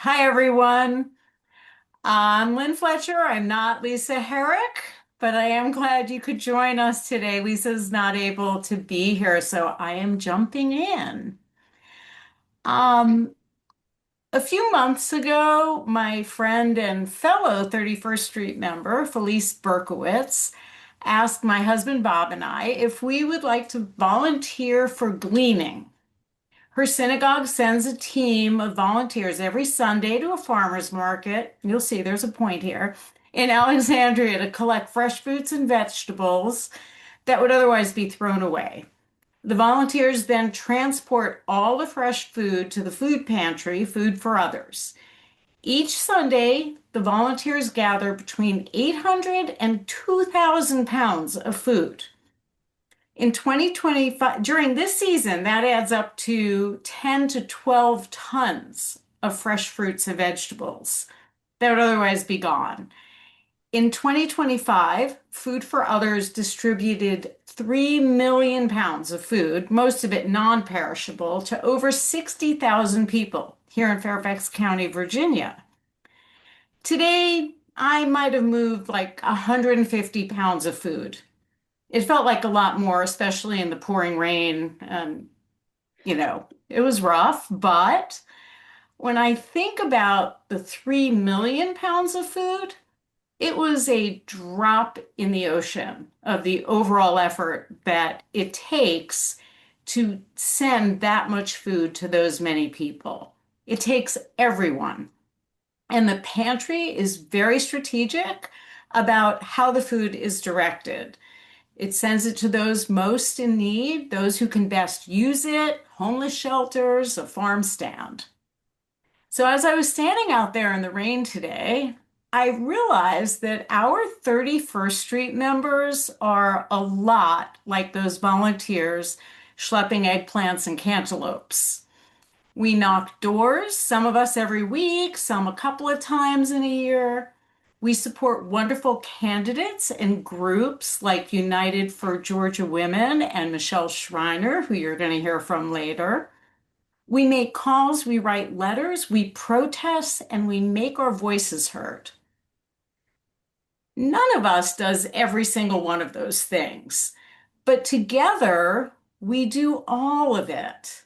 Hi, everyone. I'm Lynn Fletcher. I'm not Lisa Herrick, but I am glad you could join us today. Lisa's not able to be here, so I am jumping in. Um, a few months ago, my friend and fellow 31st Street member, Felice Berkowitz, asked my husband Bob and I if we would like to volunteer for gleaning. Her synagogue sends a team of volunteers every Sunday to a farmer's market. You'll see there's a point here in Alexandria to collect fresh fruits and vegetables that would otherwise be thrown away. The volunteers then transport all the fresh food to the food pantry, Food for Others. Each Sunday, the volunteers gather between 800 and 2,000 pounds of food. In 2025, during this season, that adds up to 10 to 12 tons of fresh fruits and vegetables that would otherwise be gone. In 2025, Food for Others distributed 3 million pounds of food, most of it non-perishable, to over 60,000 people here in Fairfax County, Virginia. Today, I might have moved like 150 pounds of food. It felt like a lot more, especially in the pouring rain. And, it was rough. But when I think about the 3 million pounds of food, it was a drop in the ocean of the overall effort that it takes to send that much food to those many people. It takes everyone. And the pantry is very strategic about how the food is directed. It sends it to those most in need, those who can best use it, homeless shelters, a farm stand. So as I was standing out there in the rain today, I realized that our 31st Street members are a lot like those volunteers schlepping eggplants and cantaloupes. We knock doors, some of us every week, some a couple of times in a year. We support wonderful candidates and groups like United for Georgia Women and Michelle Schreiner, who you're going to hear from later. We make calls, we write letters, we protest, and we make our voices heard. None of us does every single one of those things, but together we do all of it.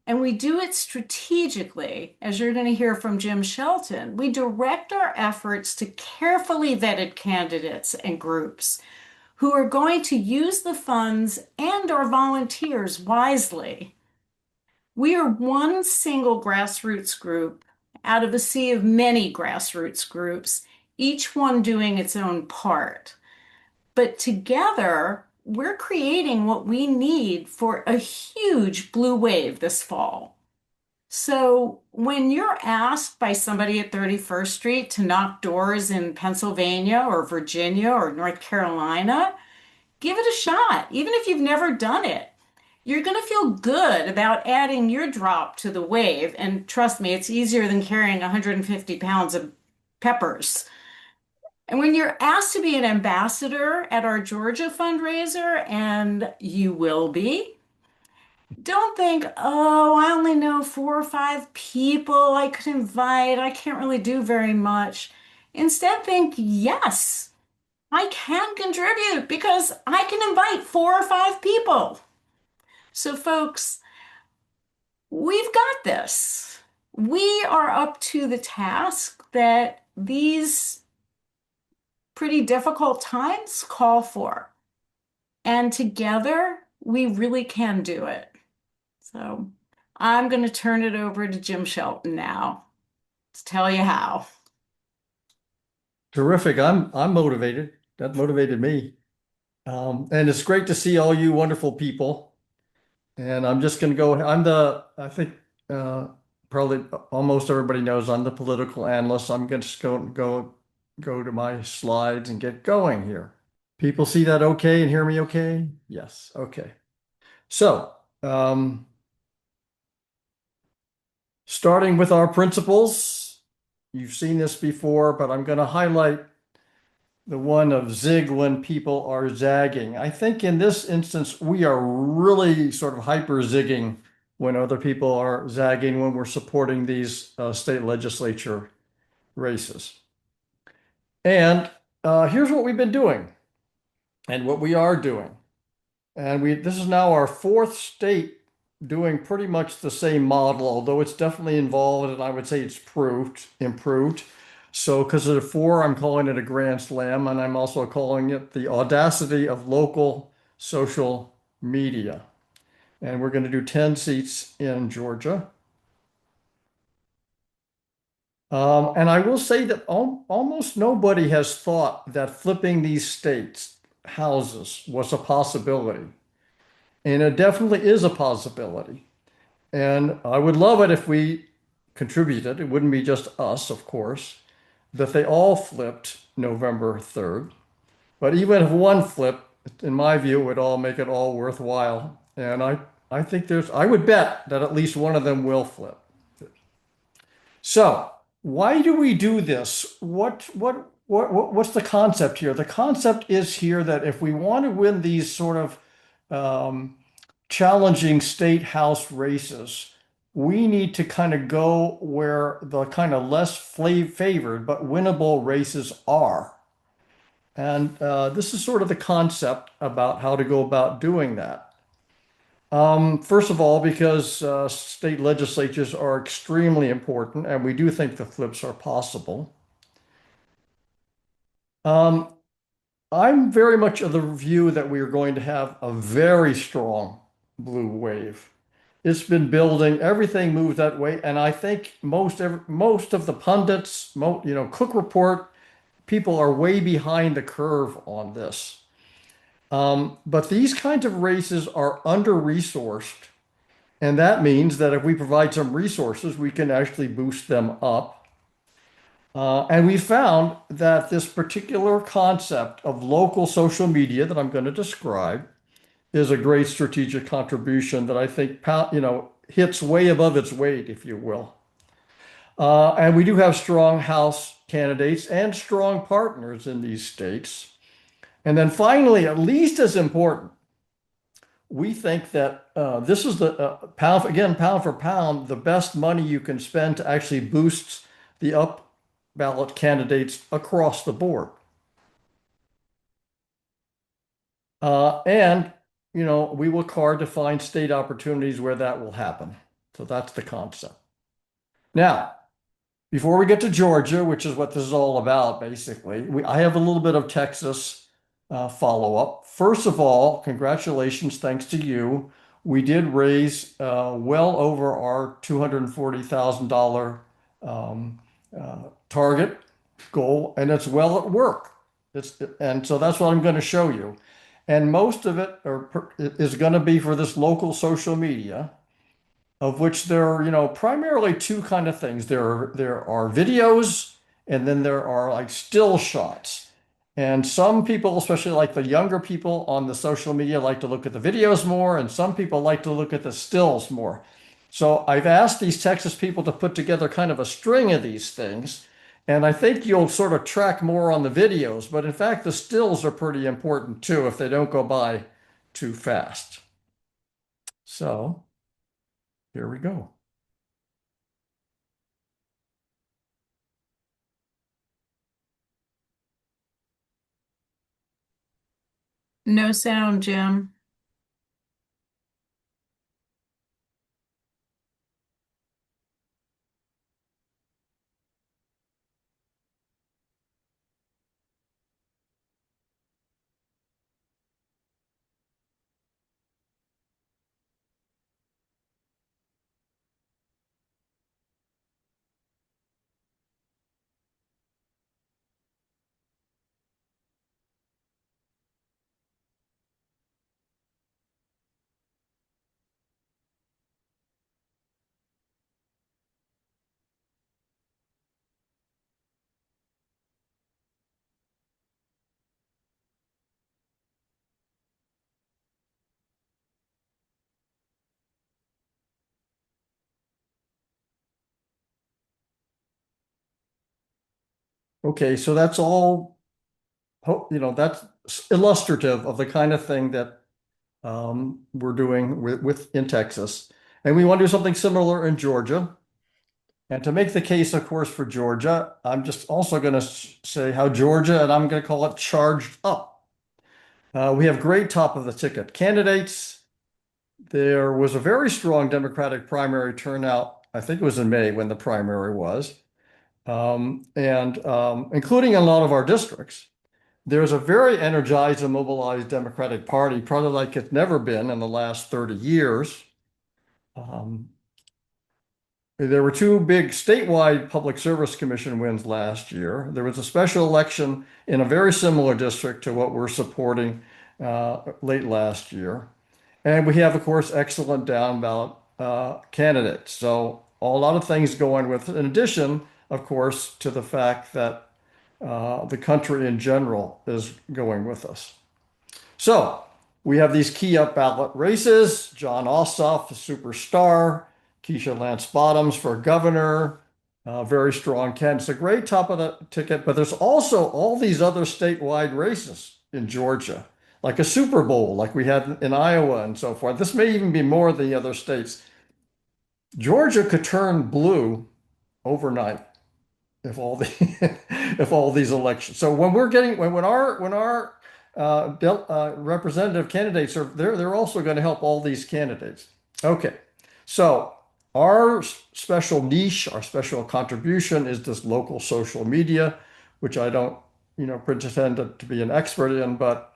And we do it strategically, as you're going to hear from Jim Shelton. We direct our efforts to carefully vetted candidates and groups who are going to use the funds and our volunteers wisely. We are one single grassroots group out of a sea of many grassroots groups, each one doing its own part. But together, we're creating what we need for a huge blue wave this fall. So when you're asked by somebody at 31st Street to knock doors in Pennsylvania or Virginia or North Carolina, give it a shot, even if you've never done it. You're going to feel good about adding your drop to the wave. And trust me, it's easier than carrying 150 pounds of peppers. And when you're asked to be an ambassador at our Georgia fundraiser, and you will be, don't think, oh, I only know 4 or 5 people I could invite. I can't really do very much. Instead, think, yes, I can contribute because I can invite 4 or 5 people. So, folks, we've got this. We are up to the task that these pretty difficult times call for. And together, we really can do it. So I'm going to turn it over to Jim Shelton now to tell you how. Terrific. I'm motivated. That motivated me. And it's great to see all you wonderful people. And I'm just going to go. I think probably almost everybody knows I'm the political analyst. I'm going to just go to my slides and get going here. People see that okay and hear me okay? Yes. Okay. So, starting with our principles, you've seen this before, but I'm going to highlight the one of zig when people are zagging. I think in this instance, we are really sort of hyper zigging when other people are zagging when we're supporting these state legislature races. And here's what we've been doing and what we are doing. And this is now our fourth state doing pretty much the same model, although it's definitely involved, and I would say it's improved. So, because of the four, I'm calling it a grand slam, and I'm also calling it the audacity of local social media. And we're going to do 10 seats in Georgia. And I will say that almost nobody has thought that flipping these states houses was a possibility. And it definitely is a possibility. And I would love it if we contributed. It wouldn't be just us, of course, that they all flipped November 3rd. But even if one flipped, in my view, it would all make it all worthwhile. And I think I would bet that at least one of them will flip. So why do we do this? What's the concept here? The concept is here that if we want to win these sort of um, challenging state house races, we need to kind of go where the kind of less favored but winnable races are. And this is sort of the concept about how to go about doing that. First of all, because state legislatures are extremely important, and we do think the flips are possible. Um, I'm very much of the view that we are going to have a very strong blue wave. It's been building, everything moves that way, and I think most of the pundits, Cook Report, people are way behind the curve on this. But these kinds of races are under-resourced, and that means that if we provide some resources, we can actually boost them up. And we found that this particular concept of local social media that I'm going to describe is a great strategic contribution that I think, hits way above its weight, if you will. And we do have strong House candidates and strong partners in these states. And then finally, at least as important, we think that this is the pound for pound, the best money you can spend to actually boost the up ballot candidates across the board. And, we work hard to find state opportunities where that will happen. So that's the concept. Now, before we get to Georgia, which is what this is all about, basically, I have a little bit of Texas follow-up. First of all, congratulations, thanks to you. We did raise well over our $240,000 target goal, and it's well at work. And so that's what I'm going to show you. And most of it is going to be for this local social media, of which there are, primarily two kind of things. There are videos, and then there are like still shots. And some people, especially like the younger people on the social media, like to look at the videos more, and some people like to look at the stills more. So I've asked these Texas people to put together kind of a string of these things, and I think you'll sort of track more on the videos, but in fact, the stills are pretty important too if they don't go by too fast. So here we go. No sound, Jim. Okay, so that's all, that's illustrative of the kind of thing that we're doing with in Texas. And we want to do something similar in Georgia. And to make the case, of course, for Georgia, I'm just also going to say how Georgia, and I'm going to call it charged up. We have great top of the ticket candidates. There was a very strong Democratic primary turnout. I think it was in May when the primary was, and including in a lot of our districts. There's a very energized and mobilized Democratic Party, probably like it's never been in the last 30 years. Um, There were two big statewide Public Service Commission wins last year. There was a special election in a very similar district to what we're supporting late last year. And we have, of course, excellent down ballot candidates. So a lot of things going with, in addition, of course, to the fact that the country in general is going with us. So we have these key up ballot races. John Ossoff, a superstar. Keisha Lance Bottoms for governor. Very strong candidates. A great top of the ticket, but there's also all these other statewide races in Georgia, like a Super Bowl, like we had in Iowa and so forth. This may even be more than the other states. Georgia could turn blue overnight if all the if all these elections. So when our representative candidates are they're also going to help all these candidates. Okay, so our special niche, our special contribution is this local social media, which I don't pretend to be an expert in, but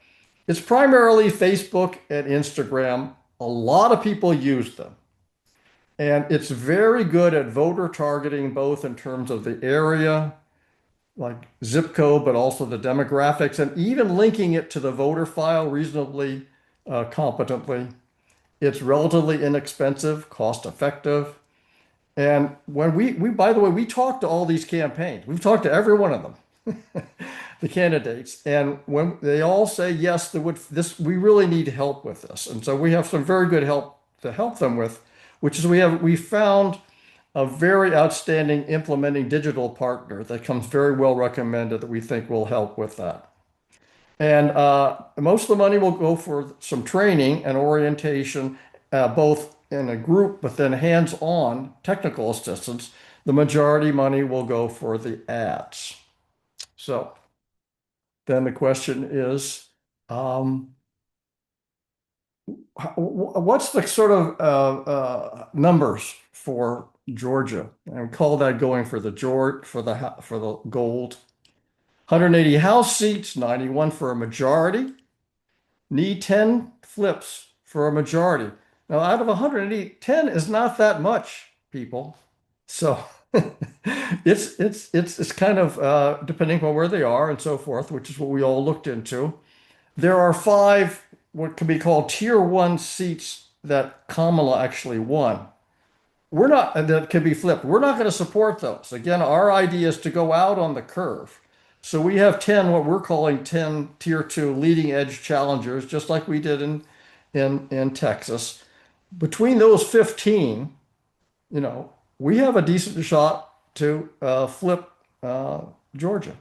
it's primarily Facebook and Instagram. A lot of people use them. And it's very good at voter targeting, both in terms of the area, like zip code, but also the demographics, and even linking it to the voter file reasonably competently. It's relatively inexpensive, cost effective. And when by the way, we talked to all these campaigns. We've talked to every one of them, the candidates, and when they all say yes, we really need help with this. And so we have some very good help to help them with, which is we found a very outstanding implementing digital partner that comes very well recommended that we think will help with that. And most of the money will go for some training and orientation, both in a group, but then hands-on technical assistance. The majority money will go for the ads. So then the question is, what's the sort of numbers for Georgia? And we call that going for the gold. 180 House seats, 91 for a majority. Need 10 flips for a majority. Now, out of 180, 10 is not that much, people. So it's kind of depending on where they are and so forth, which is what we all looked into. There are five what can be called tier one seats that Kamala actually won. We're not, and that can be flipped. We're not going to support those. Again, our idea is to go out on the curve. So we have 10, what we're calling 10 tier two leading edge challengers, just like we did in Texas. Between those 15, we have a decent shot to flip Georgia.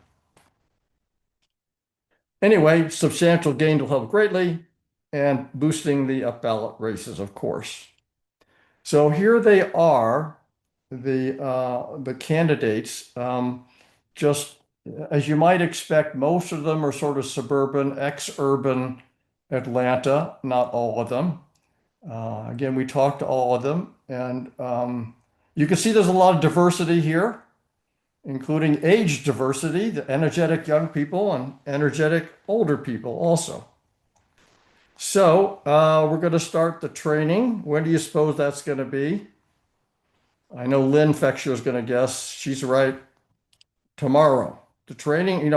Anyway, substantial gain will help greatly and boosting the up ballot races, of course. So here they are, the candidates. Just as you might expect, most of them are sort of suburban, ex-urban Atlanta, not all of them. Again, we talked to all of them, and you can see there's a lot of diversity here, including age diversity, the energetic young people and energetic older people also. So we're going to start the training. When do you suppose that's going to be? I know Lynn Fexture is going to guess. She's right. Tomorrow. The training,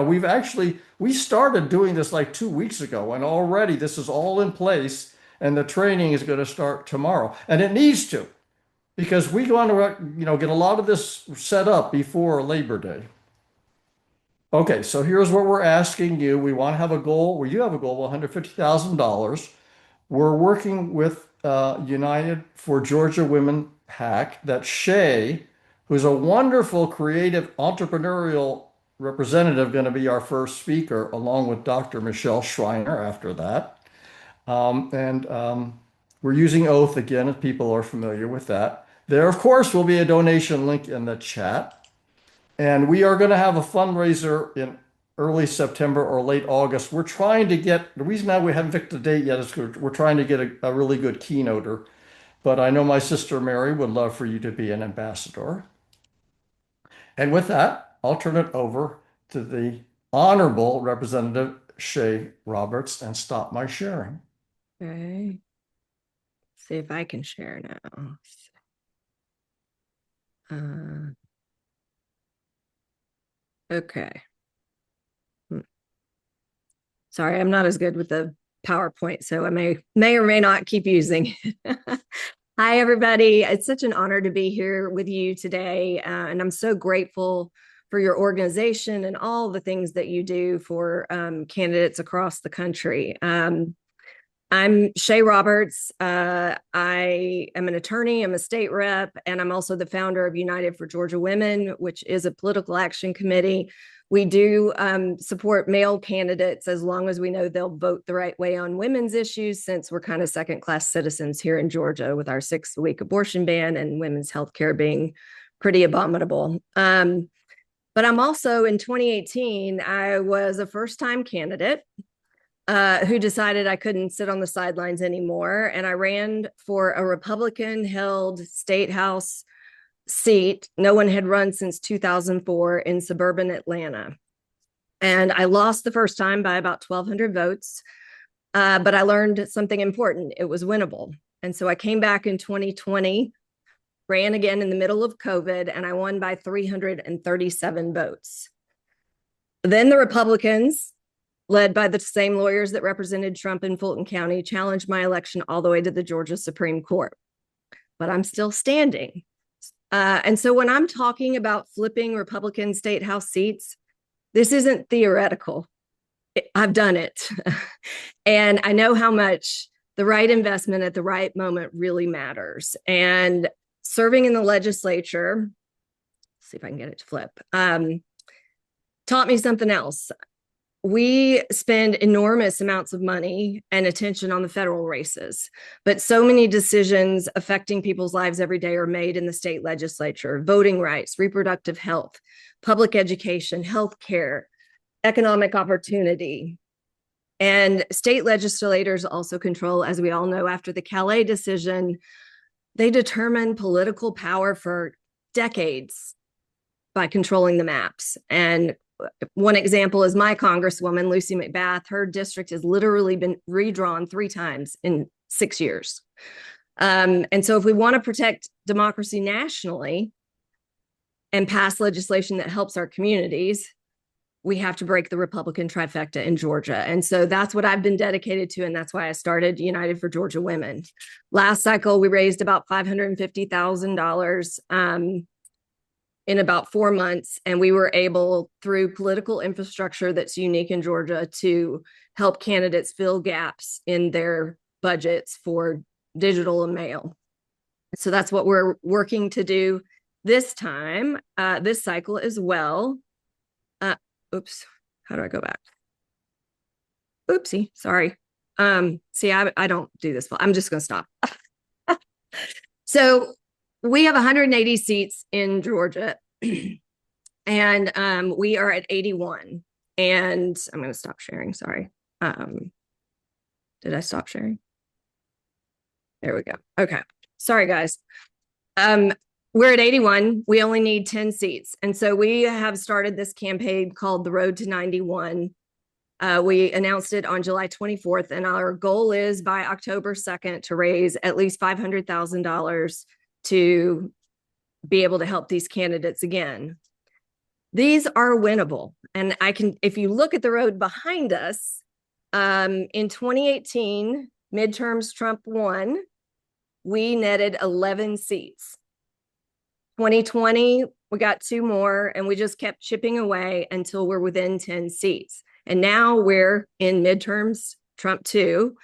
we started doing this like 2 weeks ago, and already this is all in place, and the training is going to start tomorrow. And it needs to, because we want to, get a lot of this set up before Labor Day. Okay, so here's what we're asking you. We want to have a goal, you have a goal of $150,000. We're working with United for Georgia Women PAC, that Shay, who's a wonderful, creative, entrepreneurial representative, going to be our first speaker, along with Dr. Michelle Schreiner after that. And We're using Oath again, if people are familiar with that. There, of course, will be a donation link in the chat. And we are going to have a fundraiser in early September or late August. We're trying to get, the reason now we haven't picked a date yet is we're trying to get a really good keynoter. But I know my sister Mary would love for you to be an ambassador. And with that, I'll turn it over to the Honorable Representative Shay Roberts and stop my sharing. Okay. See if I can share now. Okay. Sorry, I'm not as good with the PowerPoint, so I may or may not keep using it. Hi, everybody. It's such an honor to be here with you today, and I'm so grateful for your organization and all the things that you do for candidates across the country. I'm Shay Roberts. I am an attorney, I'm a state rep, and I'm also the founder of United for Georgia Women, which is a political action committee. We do support male candidates as long as we know they'll vote the right way on women's issues, since we're kind of second-class citizens here in Georgia with our 6-week abortion ban and women's health care being pretty abominable. But I'm also, in 2018, I was a first-time candidate who decided I couldn't sit on the sidelines anymore. And I ran for a Republican-held Statehouse seat. No one had run since 2004 in suburban Atlanta. And I lost the first time by about 1,200 votes. But I learned something important. It was winnable. And so I came back in 2020, ran again in the middle of COVID, and I won by 337 votes. Then the Republicans, led by the same lawyers that represented Trump in Fulton County, challenged my election all the way to the Georgia Supreme Court. But I'm still standing. And so when I'm talking about flipping Republican state house seats, this isn't theoretical. I've done it. And I know how much the right investment at the right moment really matters. And serving in the legislature, see if I can get it to flip, taught me something else. We spend enormous amounts of money and attention on the federal races, but so many decisions affecting people's lives every day are made in the state legislature: voting rights, reproductive health, public education, healthcare, economic opportunity. And state legislators also control, as we all know, after the Calais decision, they determine political power for decades by controlling the maps. And one example is my Congresswoman, Lucy McBath. Her district has literally been redrawn 3 times in 6 years. And so if we want to protect democracy nationally and pass legislation that helps our communities, we have to break the Republican trifecta in Georgia. And so that's what I've been dedicated to. And that's why I started United for Georgia Women. Last cycle, we raised about $550,000 in about 4 months. And we were able, through political infrastructure that's unique in Georgia, to help candidates fill gaps in their budgets for digital and mail. So that's what we're working to do this time, this cycle as well. Oops, how do I go back? Oopsie, sorry. See, I don't do this. I'm just going to stop. So we have 180 seats in Georgia, and we are at 81. And I'm going to stop sharing. Sorry. Did I stop sharing? There we go. Okay. Sorry, guys. We're at 81. We only need 10 seats. And so we have started this campaign called The Road to 91. We announced it on July 24th, and our goal is by October 2nd to raise at least $500,000 to be able to help these candidates again. These are winnable. And if you look at the road behind us, in 2018, midterms, Trump won. We netted 11 seats. 2020, we got 2 more, and we just kept chipping away until we're within 10 seats. And now we're in midterms, Trump 2.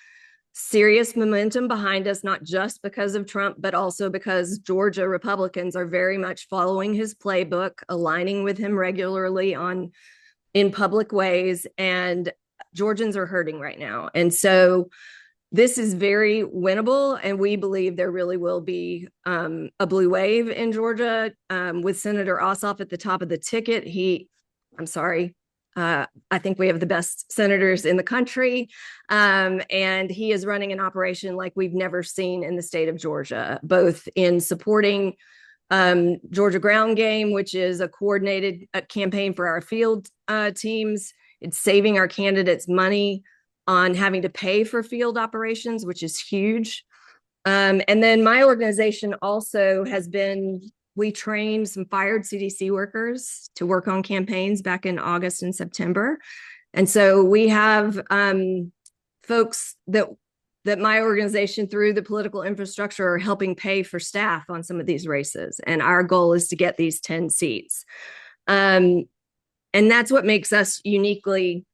Serious momentum behind us, not just because of Trump, but also because Georgia Republicans are very much following his playbook, aligning with him regularly in public ways, and Georgians are hurting right now. And so this is very winnable, and we believe there really will be a blue wave in Georgia with Senator Ossoff at the top of the ticket. I'm sorry, I think we have the best senators in the country, and he is running an operation like we've never seen in the state of Georgia, both in supporting Georgia Ground Game, which is a coordinated campaign for our field teams. It's saving our candidates money on having to pay for field operations, which is huge. And then my organization also we trained some fired CDC workers to work on campaigns back in August and September. And so we have folks that my organization, through the political infrastructure, are helping pay for staff on some of these races. And our goal is to get these 10 seats. And that's what makes us uniquely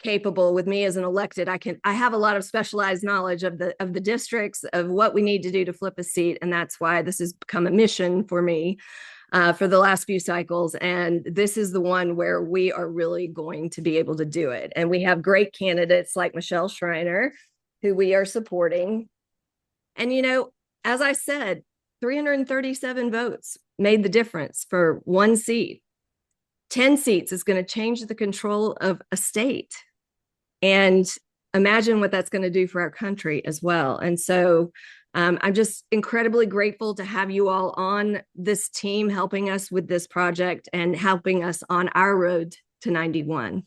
capable. With me as an elected, I have a lot of specialized knowledge of the districts, of what we need to do to flip a seat. And that's why this has become a mission for me for the last few cycles. And this is the one where we are really going to be able to do it. And we have great candidates like Michelle Schreiner, who we are supporting. And, as I said, 337 votes made the difference for one seat. 10 seats is going to change the control of a state. And imagine what that's going to do for our country as well. And so I'm just incredibly grateful to have you all on this team, helping us with this project and helping us on our road to 91.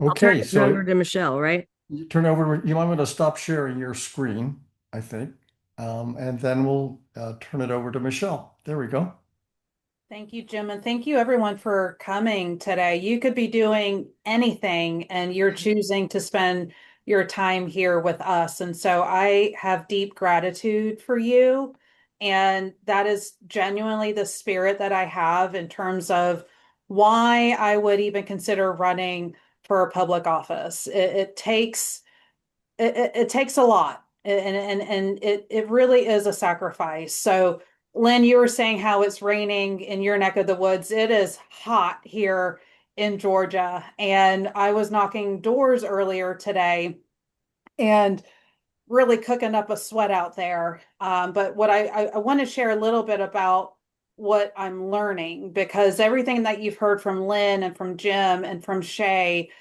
Okay, I'll turn it over to Michelle, right? You might want to stop sharing your screen, I think. And then we'll turn it over to Michelle. There we go. Thank you, Jim, and thank you everyone for coming today. You could be doing anything and you're choosing to spend your time here with us. And so I have deep gratitude for you. And that is genuinely the spirit that I have in terms of why I would even consider running for a public office. It takes a lot, and it really is a sacrifice. So Lynn, you were saying how it's raining in your neck of the woods. It is hot here in Georgia. And I was knocking doors earlier today and really cooking up a sweat out there. But what I want to share a little bit about what I'm learning, because everything that you've heard from Lynn and from Jim and from Shay,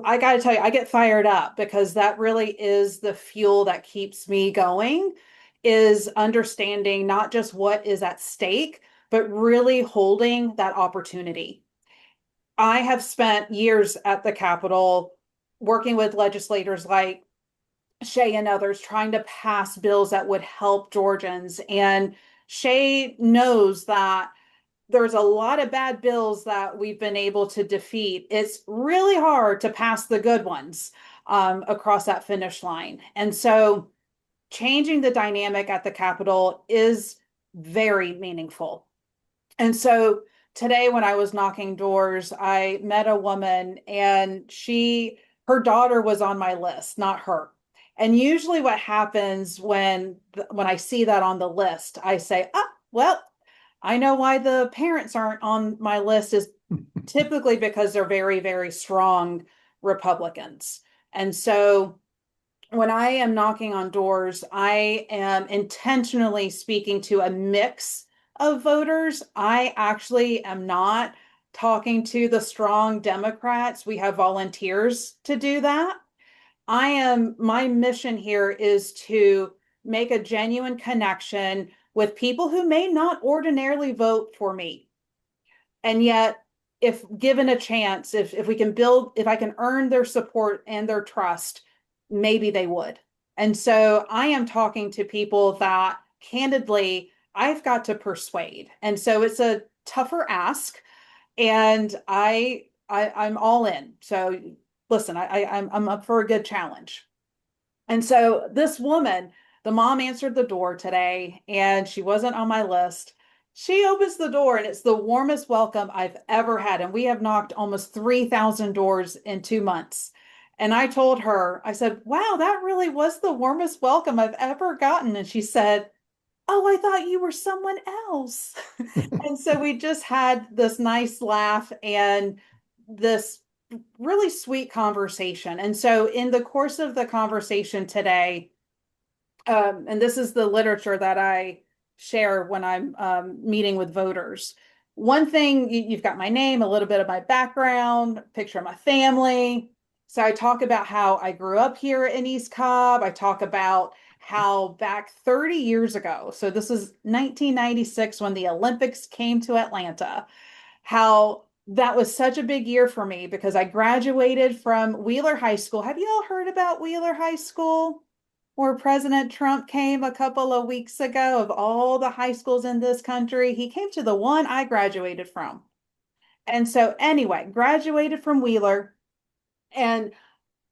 I got to tell you, I get fired up because that really is the fuel that keeps me going, is understanding not just what is at stake, but really holding that opportunity. I have spent years at the Capitol working with legislators like Shay and others trying to pass bills that would help Georgians. And Shay knows that there's a lot of bad bills that we've been able to defeat. It's really hard to pass the good ones across that finish line. And so changing the dynamic at the Capitol is very meaningful. And so today, when I was knocking doors, I met a woman, and her daughter was on my list, not her. And usually what happens when I see that on the list, I say, well, I know why the parents aren't on my list, is typically because they're very, very strong Republicans. And so when I am knocking on doors, I am intentionally speaking to a mix of voters. I actually am not talking to the strong Democrats. We have volunteers to do that. My mission here is to make a genuine connection with people who may not ordinarily vote for me. And yet, if given a chance, if I can earn their support and their trust, maybe they would. And so I am talking to people that candidly I've got to persuade. And so it's a tougher ask, and I'm all in. So listen, I'm up for a good challenge. And so this woman, the mom answered the door today, and she wasn't on my list. She opens the door, and it's the warmest welcome I've ever had. And we have knocked almost 3,000 doors in 2 months. And I told her, I said, wow, that really was the warmest welcome I've ever gotten. And she said, oh, I thought you were someone else. And so we just had this nice laugh and this really sweet conversation. And so in the course of the conversation today, and this is the literature that I share when I'm meeting with voters. One thing, you've got my name, a little bit of my background, picture of my family. So I talk about how I grew up here in East Cobb. I talk about how back 30 years ago, so this is 1996 when the Olympics came to Atlanta, how that was such a big year for me because I graduated from Wheeler High School. Have you all heard about Wheeler High School? Where President Trump came a couple of weeks ago, of all the high schools in this country, he came to the one I graduated from. And so, anyway, graduated from Wheeler. And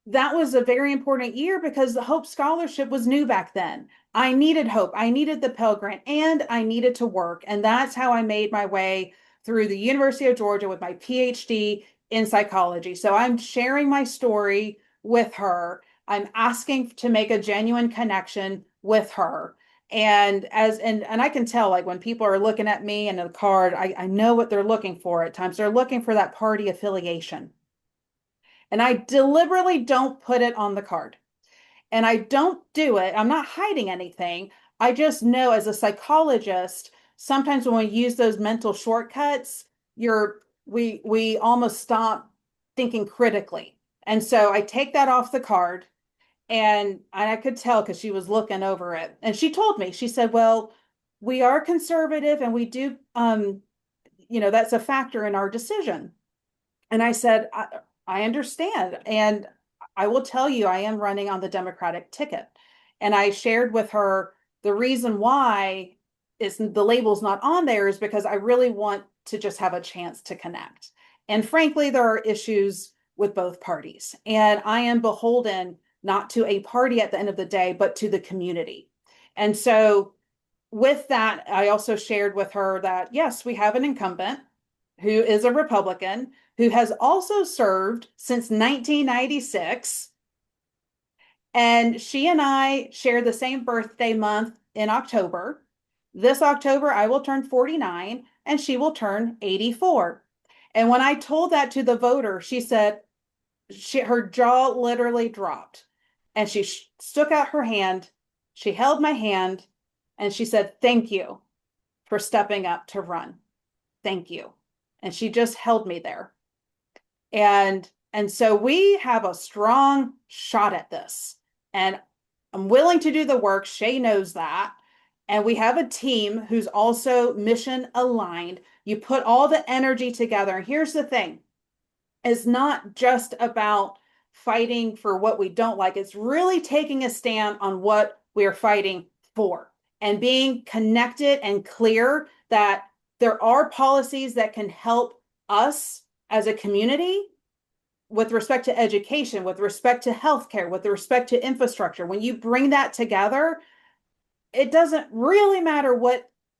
that was a very important year because the Hope Scholarship was new back then. I needed hope. I needed the Pell Grant and I needed to work. And that's how I made my way through the University of Georgia with my PhD in psychology. So I'm sharing my story with her. I'm asking to make a genuine connection with her. And I can tell, like, when people are looking at me and the card, I know what they're looking for at times. They're looking for that party affiliation. And I deliberately don't put it on the card. And I don't do it. I'm not hiding anything. I just know as a psychologist, sometimes when we use those mental shortcuts, we almost stop thinking critically. And so I take that off the card and I could tell because she was looking over it. And she told me, she said, well, we are conservative and we do that's a factor in our decision. And I said, I understand. And I will tell you, I am running on the Democratic ticket. And I shared with her the reason why is the label's not on there is because I really want to just have a chance to connect. And frankly, there are issues with both parties. And I am beholden not to a party at the end of the day, but to the community. And so with that, I also shared with her that, yes, we have an incumbent who is a Republican who has also served since 1996. And she and I share the same birthday month in October. This October, I will turn 49 and she will turn 84. And when I told that to the voter, she said, her jaw literally dropped. And she stuck out her hand. She held my hand and she said, thank you for stepping up to run. Thank you. And she just held me there. And so we have a strong shot at this. And I'm willing to do the work. Shay knows that. And we have a team who's also mission aligned. You put all the energy together. And here's the thing. It's not just about fighting for what we don't like. It's really taking a stand on what we're fighting for and being connected and clear that there are policies that can help us as a community with respect to education, with respect to healthcare, with respect to infrastructure. When you bring that together, it doesn't really matter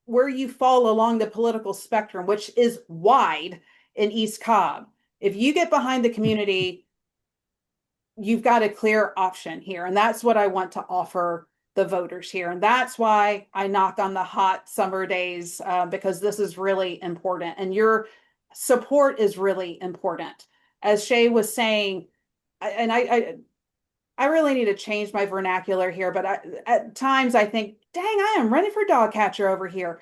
where you fall along the political spectrum, which is wide in East Cobb. If you get behind the community, you've got a clear option here. And that's what I want to offer the voters here. And that's why I knock on the hot summer days, because this is really important. And your support is really important. As Shay was saying, I really need to change my vernacular here, but at times I think, dang, I am running for dog catcher over here.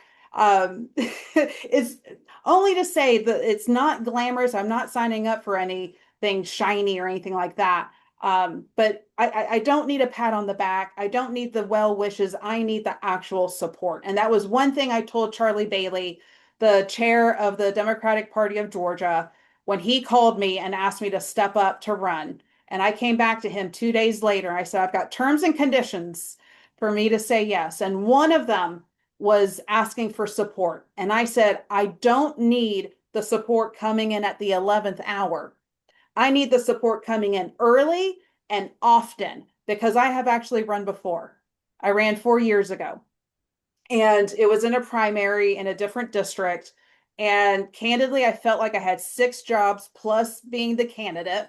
It's only to say that it's not glamorous. I'm not signing up for anything shiny or anything like that. But I don't need a pat on the back. I don't need the well wishes. I need the actual support. And that was one thing I told Charlie Bailey, the chair of the Democratic Party of Georgia, when he called me and asked me to step up to run. And I came back to him 2 days later. I said, I've got terms and conditions for me to say yes. And one of them was asking for support. And I said, I don't need the support coming in at the 11th hour. I need the support coming in early and often because I have actually run before. I ran 4 years ago and it was in a primary in a different district. And candidly, I felt like I had 6 jobs plus being the candidate.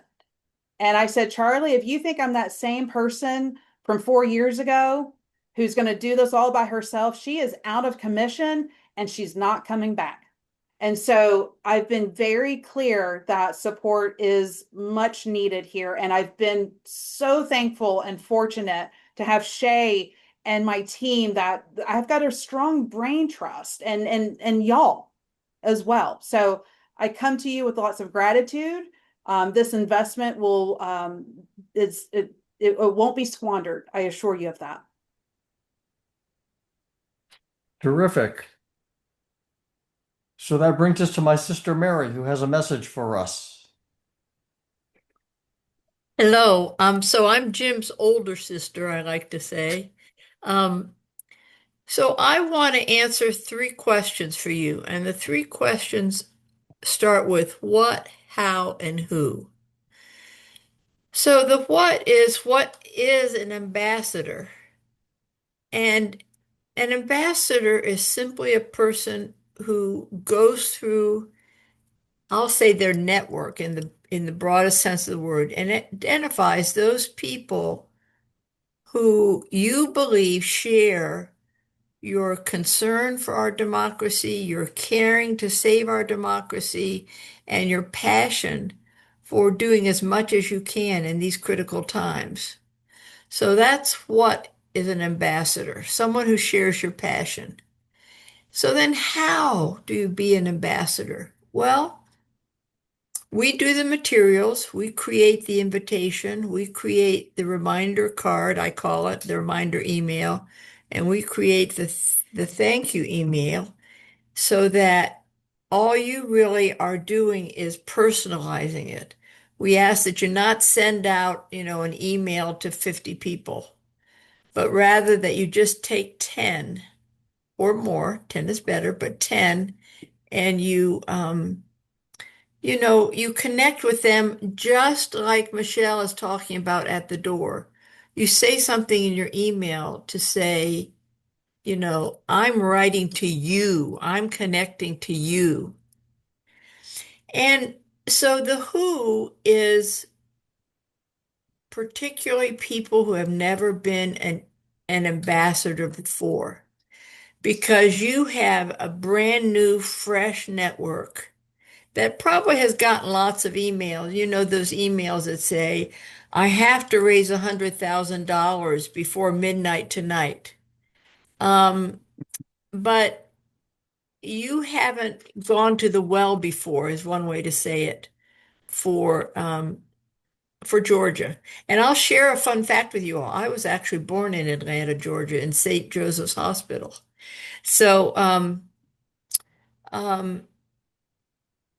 And I said, Charlie, if you think I'm that same person from 4 years ago who's going to do this all by herself, she is out of commission and she's not coming back. And so I've been very clear that support is much needed here. And I've been so thankful and fortunate to have Shay and my team that I've got a strong brain trust and y'all as well. So I come to you with lots of gratitude. This investment will it won't be squandered. I assure you of that. Terrific. So that brings us to my sister Mary, who has a message for us. Hello. So I'm Jim's older sister, I like to say. Um, so I want to answer three questions for you, and the three questions start with what, how, and who. So the what is an ambassador? And an ambassador is simply a person who goes through, I'll say their network in the broadest sense of the word, and it identifies those people who you believe share your concern for our democracy, your caring to save our democracy, and your passion for doing as much as you can in these critical times. So that's what is an ambassador, someone who shares your passion. So then, how do you be an ambassador? Well, we do the materials, we create the invitation, we create the reminder card, I call it the reminder email, and we create the thank you email so that all you really are doing is personalizing it. We ask that you not send out, an email to 50 people, but rather that you just take 10 or more, 10 is better, but 10, and you connect with them just like Michelle is talking about at the door. You say something in your email to say, I'm writing to you, I'm connecting to you. And so the who is particularly people who have never been an ambassador before, because you have a brand new, fresh network that probably has gotten lots of emails. You know, those emails that say, I have to raise $100,000 before midnight tonight. But you haven't gone to the well before, is one way to say it, for Georgia. And I'll share a fun fact with you all. I was actually born in Atlanta, Georgia, in St. Joseph's Hospital. So um,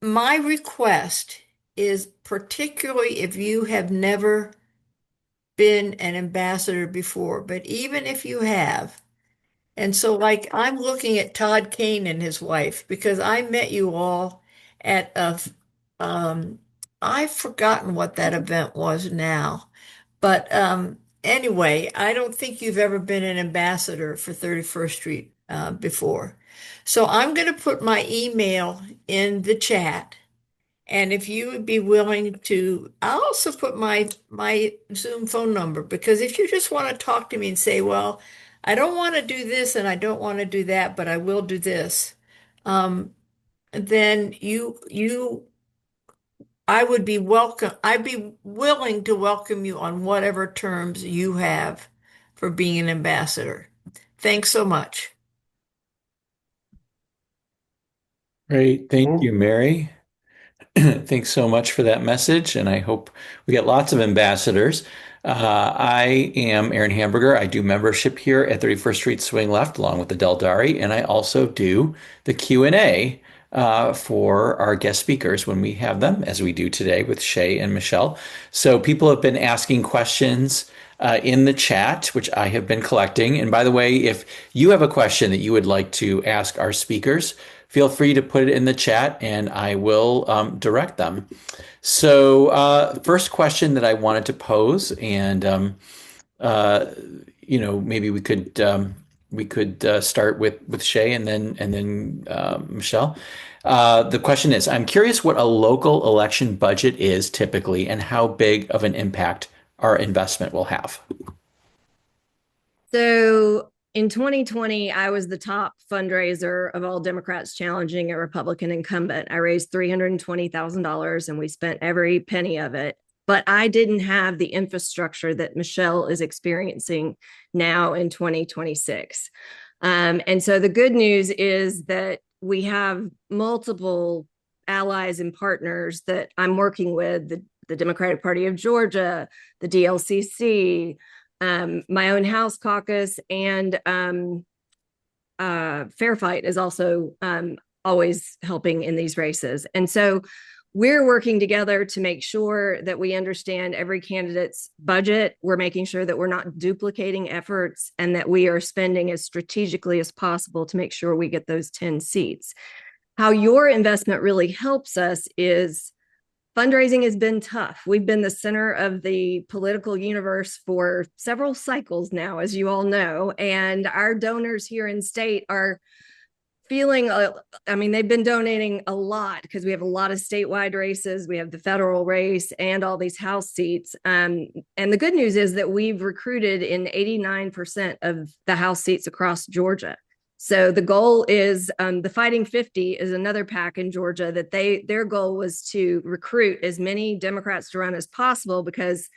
my request is particularly if you have never been an ambassador before, but even if you have, and so like I'm looking at Todd Kane and his wife because I met you all at um I've forgotten what that event was now. But anyway, I don't think you've ever been an ambassador for 31st Street before. So I'm going to put my email in the chat. And if you would be willing to, I'll also put my Zoom phone number because if you just want to talk to me and say, well, I don't want to do this and I don't want to do that, but I will do this, then I would be welcome. I'd be willing to welcome you on whatever terms you have for being an ambassador. Thanks so much. Great. Thank Oh, you, Mary. Thanks so much for that message, and I hope we get lots of ambassadors. I am Aaron Hamburger. I do membership here at 31st Street Swing Left, along with the Dari, and I also do the Q&A for our guest speakers when we have them, as we do today with Shay and Michelle. So people have been asking questions in the chat, which I have been collecting. And by the way, if you have a question that you would like to ask our speakers, feel free to put it in the chat and I will direct them. So first question that I wanted to pose, and maybe we could start with Shay and then Michelle. The question is, I'm curious what a local election budget is typically and how big of an impact our investment will have. So in 2020, I was the top fundraiser of all Democrats challenging a Republican incumbent. I raised $320,000 and we spent every penny of it. But I didn't have the infrastructure that Michelle is experiencing now in 2026. And so the good news is that we have multiple allies and partners that I'm working with, the Democratic Party of Georgia, the DLCC, my own House caucus, and Fair Fight is also always helping in these races. And so we're working together to make sure that we understand every candidate's budget. We're making sure that we're not duplicating efforts and that we are spending as strategically as possible to make sure we get those 10 seats. How your investment really helps us is fundraising has been tough. We've been the center of the political universe for several cycles now, as you all know, and our donors here in state are feeling, I mean, they've been donating a lot because we have a lot of statewide races. We have the federal race and all these House seats. And the good news is that we've recruited in 89% of the House seats across Georgia. So the goal is the Fighting 50 is another PAC in Georgia that their goal was to recruit as many Democrats to run as possible, because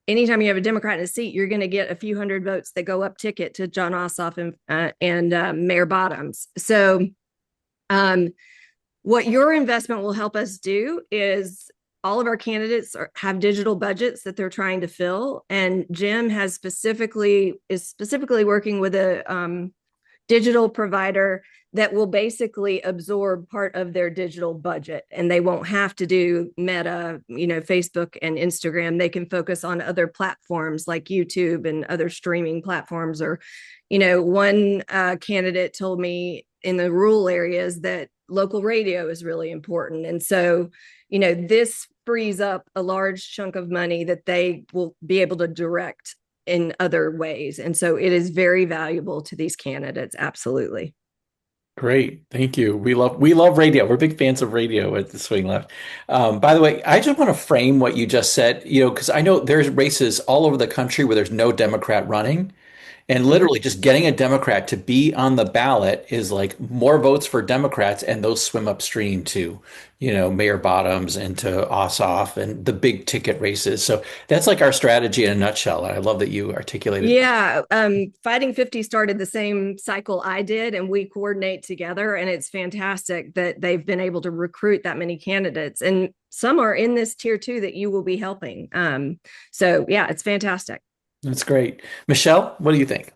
anytime you have a Democrat in a seat, you're going to get a few hundred votes that go up ticket to John Ossoff and Mayor Bottoms. So what your investment will help us do is all of our candidates have digital budgets that they're trying to fill. And Jim is specifically working with a digital provider that will basically absorb part of their digital budget, and they won't have to do Meta, Facebook and Instagram. They can focus on other platforms like YouTube and other streaming platforms. Or, one candidate told me in the rural areas that local radio is really important. And so, this frees up a large chunk of money that they will be able to direct in other ways. And so it is very valuable to these candidates. Absolutely. Great. Thank you. We love radio. We're big fans of radio at the Swing Left. By the way, I just want to frame what you just said, because I know there's races all over the country where there's no Democrat running. And literally just getting a Democrat to be on the ballot is like more votes for Democrats, and those swim upstream to, Mayor Bottoms and to Ossoff and the big ticket races. So that's like our strategy in a nutshell. And I love that you articulated. Yeah. Fighting 50 started the same cycle I did, and we coordinate together. And it's fantastic that they've been able to recruit that many candidates. And some are in this tier 2 that you will be helping. So yeah, it's fantastic. That's great. Michelle, what do you think?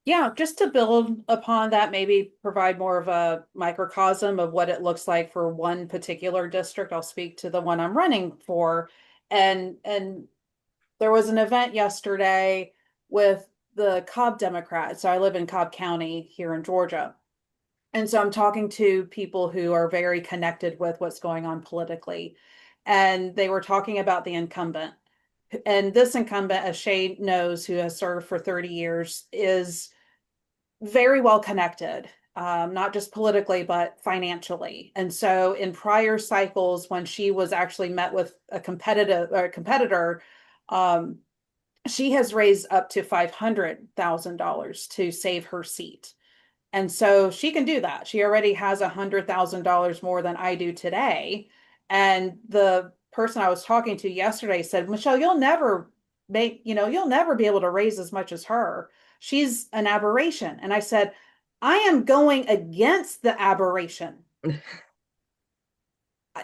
Yeah, just to build upon that, maybe provide more of a microcosm of what it looks like for one particular district. I'll speak to the one I'm running for. And there was an event yesterday with the Cobb Democrats. So I live in Cobb County here in Georgia. And so I'm talking to people who are very connected with what's going on politically. And they were talking about the incumbent. And this incumbent, as Shay knows, who has served for 30 years, is very well connected, not just politically, but financially. And so in prior cycles, when she was actually met with a competitor, she has raised up to $500,000 to save her seat. And so she can do that. She already has $100,000 more than I do today. And the person I was talking to yesterday said, Michelle, you'll never be able to raise as much as her. She's an aberration. And I said, I am going against the aberration.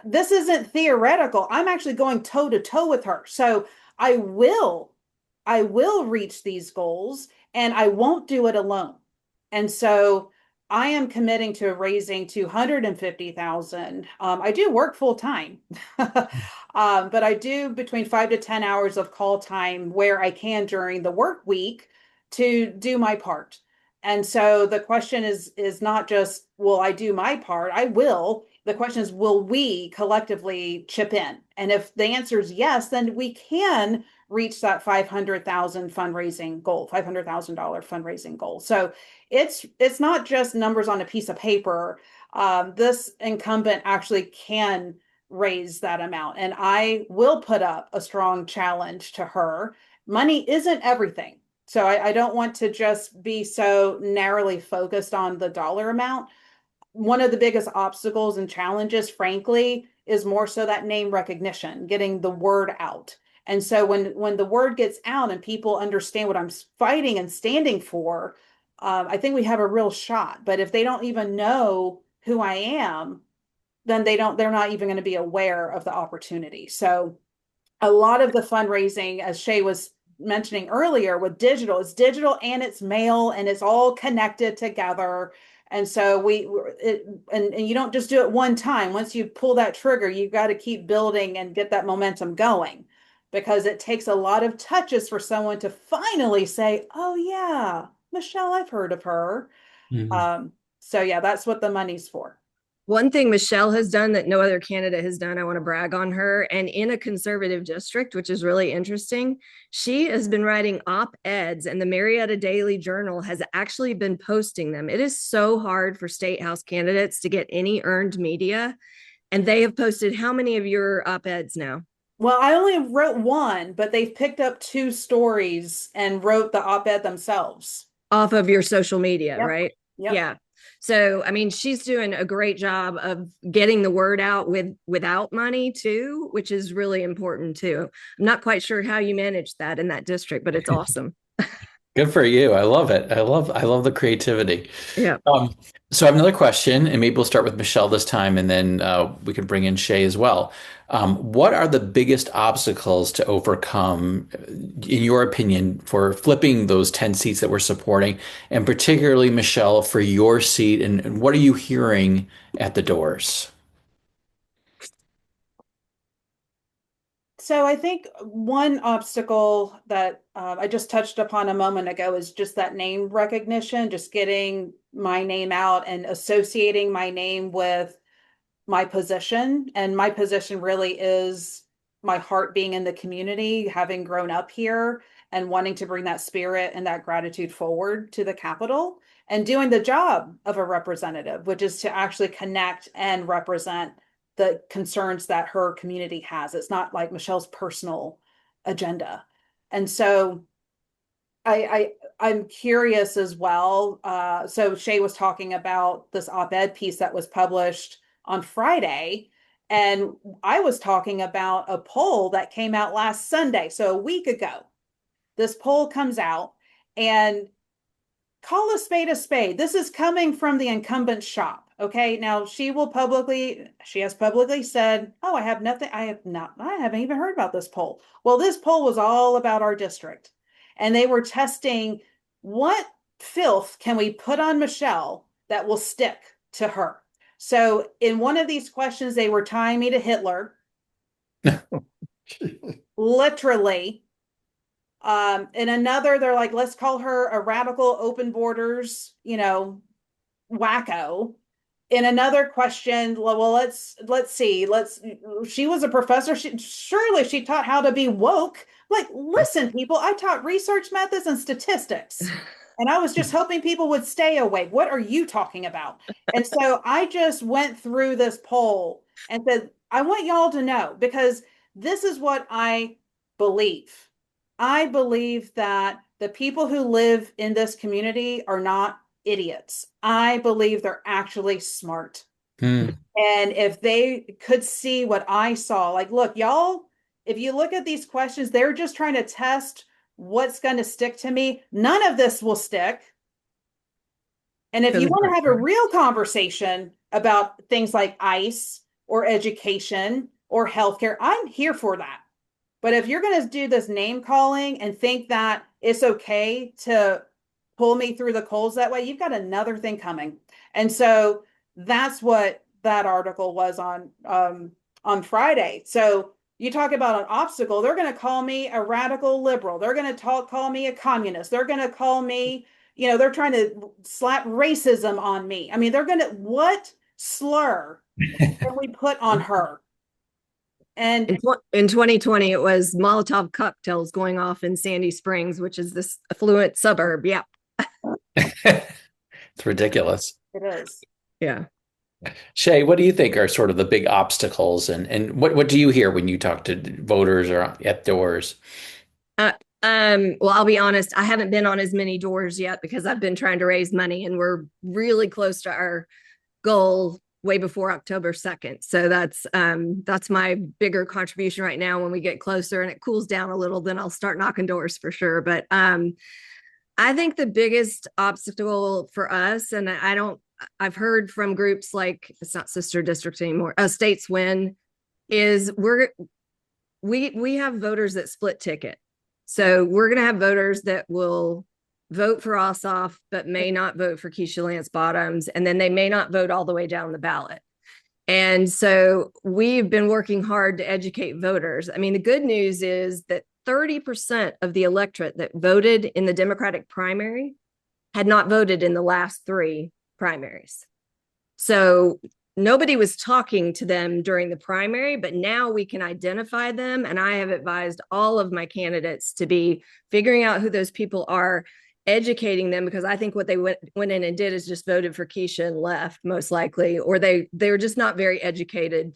This isn't theoretical. I'm actually going toe to toe with her. So I will reach these goals, and I won't do it alone. And so I am committing to raising $250,000. I do work full time, but I do between 5 to 10 hours of call time where I can during the work week to do my part. And so the question is not just, will I do my part? I will. The question is, will we collectively chip in? And if the answer is yes, then we can reach that $500,000 fundraising goal, $500,000 fundraising goal. So it's not just numbers on a piece of paper. This incumbent actually can raise that amount, and I will put up a strong challenge to her. Money isn't everything. So I don't want to just be so narrowly focused on the dollar amount. One of the biggest obstacles and challenges, frankly, is more so that name recognition, getting the word out. And so when the word gets out and people understand what I'm fighting and standing for, I think we have a real shot. But if they don't even know who I am, then they're not even going to be aware of the opportunity. So a lot of the fundraising, as Shay was mentioning earlier, with digital, it's digital and it's mail and it's all connected together. And so and you don't just do it one time. Once you pull that trigger, you've got to keep building and get that momentum going, because it takes a lot of touches for someone to finally say, oh yeah, Michelle, I've heard of her. Mhm. So yeah, that's what the money's for. One thing Michelle has done that no other candidate has done, I want to brag on her. And in a conservative district, which is really interesting, she has been writing op-eds, and the Marietta Daily Journal has actually been posting them. It is so hard for state house candidates to get any earned media. And they have posted how many of your op-eds now? Well, I only wrote one, but they've picked up two stories and wrote the op-ed themselves. Off of your social media, Yep. right? Yep. Yeah. So, I mean, she's doing a great job of getting the word out without money too, which is really important too. I'm not quite sure how you manage that in that district, but it's awesome. Good for you. I love it. I love the creativity. Yeah. Um, so I have another question, and maybe we'll start with Michelle this time, and then we can bring in Shay as well. What are the biggest obstacles to overcome, in your opinion, for flipping those 10 seats that we're supporting, and particularly, Michelle, for your seat, and what are you hearing at the doors? So I think one obstacle that I just touched upon a moment ago is just that name recognition, just getting my name out and associating my name with my position. And my position really is my heart being in the community, having grown up here and wanting to bring that spirit and that gratitude forward to the Capitol and doing the job of a representative, which is to actually connect and represent the concerns that her community has. It's not like Michelle's personal agenda. And so I'm curious as well. So Shay was talking about this op-ed piece that was published on Friday, and I was talking about a poll that came out last Sunday, so a week ago. This poll comes out, and call a spade a spade. This is coming from the incumbent shop. Okay. Now she has publicly said, oh, I have nothing. I haven't even heard about this poll. Well, this poll was all about our district, and they were testing what filth can we put on Michelle that will stick to her. So in one of these questions, they were tying me to Hitler, literally. In another, they're like, let's call her a radical open borders, wacko. In another question, well, let's see. She was a professor. Surely she taught how to be woke. Like, listen, people, I taught research methods and statistics. And I was just hoping people would stay awake. What are you talking about? And so I just went through this poll and said, I want y'all to know, because this is what I believe. I believe that the people who live in this community are not idiots. I believe they're actually smart. Hmm. And if they could see what I saw, like, look, y'all, if you look at these questions, they're just trying to test what's going to stick to me. None of this will stick. And if For you the want to most have a part. real conversation about things like ICE or education or healthcare, I'm here for that. But if you're going to do this name calling and think that it's okay to pull me through the coals that way, you've got another thing coming. And so that's what that article was on Friday. So you talk about an obstacle, they're going to call me a radical liberal. They're going to call me a communist. They're going to call me, they're trying to slap racism on me. I mean, they're going to, what slur can we put on her? And In 2020, it was Molotov cocktails going off in Sandy Springs, which is this affluent suburb. Yeah. It's ridiculous. it is. Yeah. Shay, what do you think are sort of the big obstacles, and what do you hear when you talk to voters or at doors? Well, I'll be honest, I haven't been on as many doors yet because I've been trying to raise money and we're really close to our goal way before October 2nd. So that's my bigger contribution right now. When we get closer and it cools down a little, then I'll start knocking doors for sure. But I think the biggest obstacle for us, and I've heard from groups like, it's not Sister District anymore, States Win, is we have voters that split ticket. So we're going to have voters that will vote for Ossoff, but may not vote for Keisha Lance Bottoms. And then they may not vote all the way down the ballot. And so we've been working hard to educate voters. I mean, the good news is that 30% of the electorate that voted in the Democratic primary had not voted in the last three primaries. So nobody was talking to them during the primary, but now we can identify them. And I have advised all of my candidates to be figuring out who those people are, educating them, because I think what they went in and did is just voted for Keisha and left, most likely, or they were just not very educated,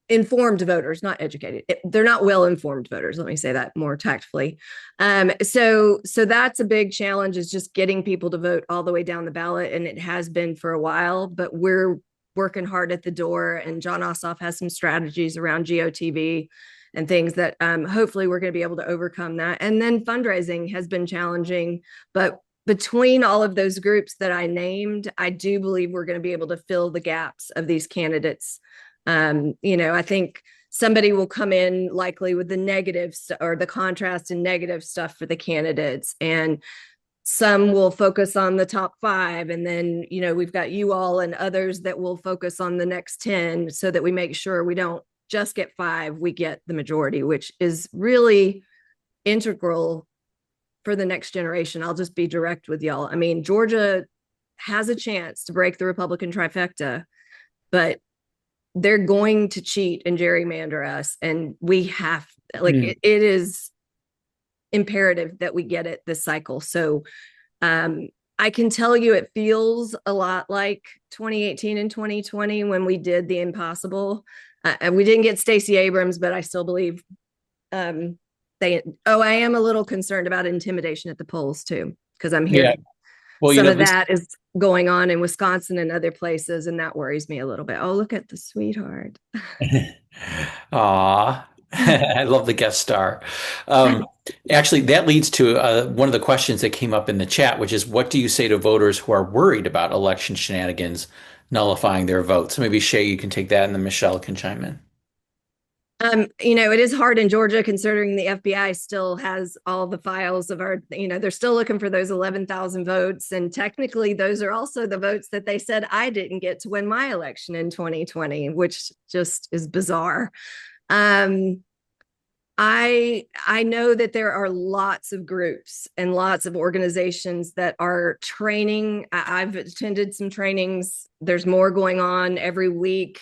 informed voters, not educated. They're not well informed voters. Let me say that more tactfully. So that's a big challenge, is just getting people to vote all the way down the ballot. And it has been for a while, but we're working hard at the door. And John Ossoff has some strategies around GOTV and things that hopefully we're going to be able to overcome that. And then fundraising has been challenging, but between all of those groups that I named, I do believe we're going to be able to fill the gaps of these candidates. I think somebody will come in likely with the negatives or the contrast and negative stuff for the candidates, and some will focus on the top 5. And then, we've got you all and others that will focus on the next 10, so that we make sure we don't just get 5, we get the majority, which is really integral for the next generation. I'll just be direct with y'all. I mean, Georgia has a chance to break the Republican trifecta, but they're going to cheat and gerrymander us. And we have, it is imperative that we get it this cycle. So I can tell you it feels a lot like 2018 and 2020 when we did the impossible. And we didn't get Stacey Abrams, but I still believe I am a little concerned about intimidation at the polls too, because I'm hearing some of that is going on in Wisconsin and other places, and that worries me a little bit. Oh, look at the sweetheart. Aw, I love the guest star. Actually, that leads to one of the questions that came up in the chat, which is, what do you say to voters who are worried about election shenanigans nullifying their vote? So maybe Shay, you can take that, and then Michelle can chime in. It is hard in Georgia, considering the FBI still has all the files of our, they're still looking for those 11,000 votes. And technically, those are also the votes that they said I didn't get to win my election in 2020, which just is bizarre. I know that there are lots of groups and lots of organizations that are training. I've attended some trainings. There's more going on every week,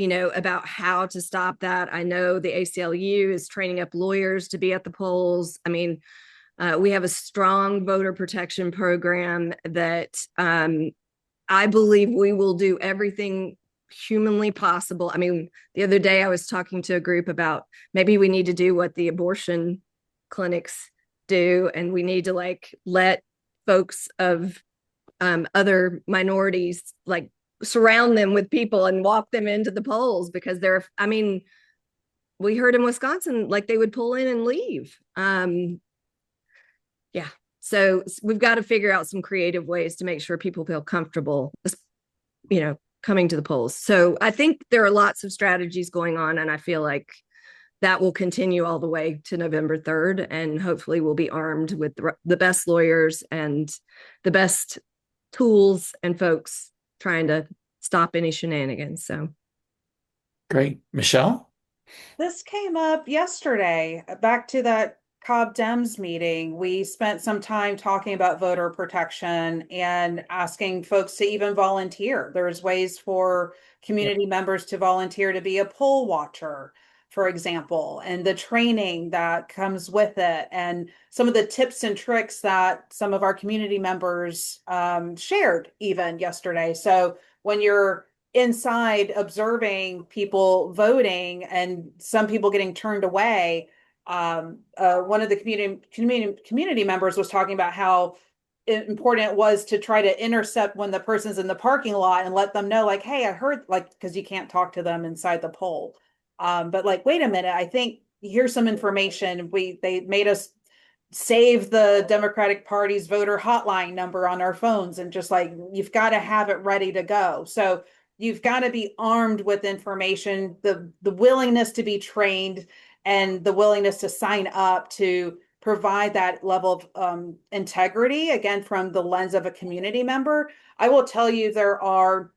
about how to stop that. I know the ACLU is training up lawyers to be at the polls. I mean, we have a strong voter protection program that I believe we will do everything humanly possible. I mean, the other day I was talking to a group about maybe we need to do what the abortion clinics do, and we need to let folks of other minorities surround them with people and walk them into the polls, because we heard in Wisconsin, they would pull in and leave. So we've got to figure out some creative ways to make sure people feel comfortable, coming to the polls. So I think there are lots of strategies going on, and I feel like that will continue all the way to November 3rd. And hopefully we'll be armed with the best lawyers and the best tools and folks trying to stop any shenanigans. So great. Michelle? This came up yesterday, back to that Cobb Dems meeting. We spent some time talking about voter protection and asking folks to even volunteer. There's ways for community members to volunteer to be a poll watcher, for example, and the training that comes with it, and some of the tips and tricks that some of our community members shared even yesterday. So when you're inside observing people voting and some people getting turned away, one of the community members was talking about how important it was to try to intercept when the person's in the parking lot and let them know, like, hey, I heard, like, because you can't talk to them inside the poll. But like, wait a minute, I think here's some information. They made us save the Democratic Party's voter hotline number on our phones, and just like, you've got to have it ready to go. So you've got to be armed with information, the willingness to be trained, and the willingness to sign up to provide that level of integrity, again, from the lens of a community member. I will tell you, there are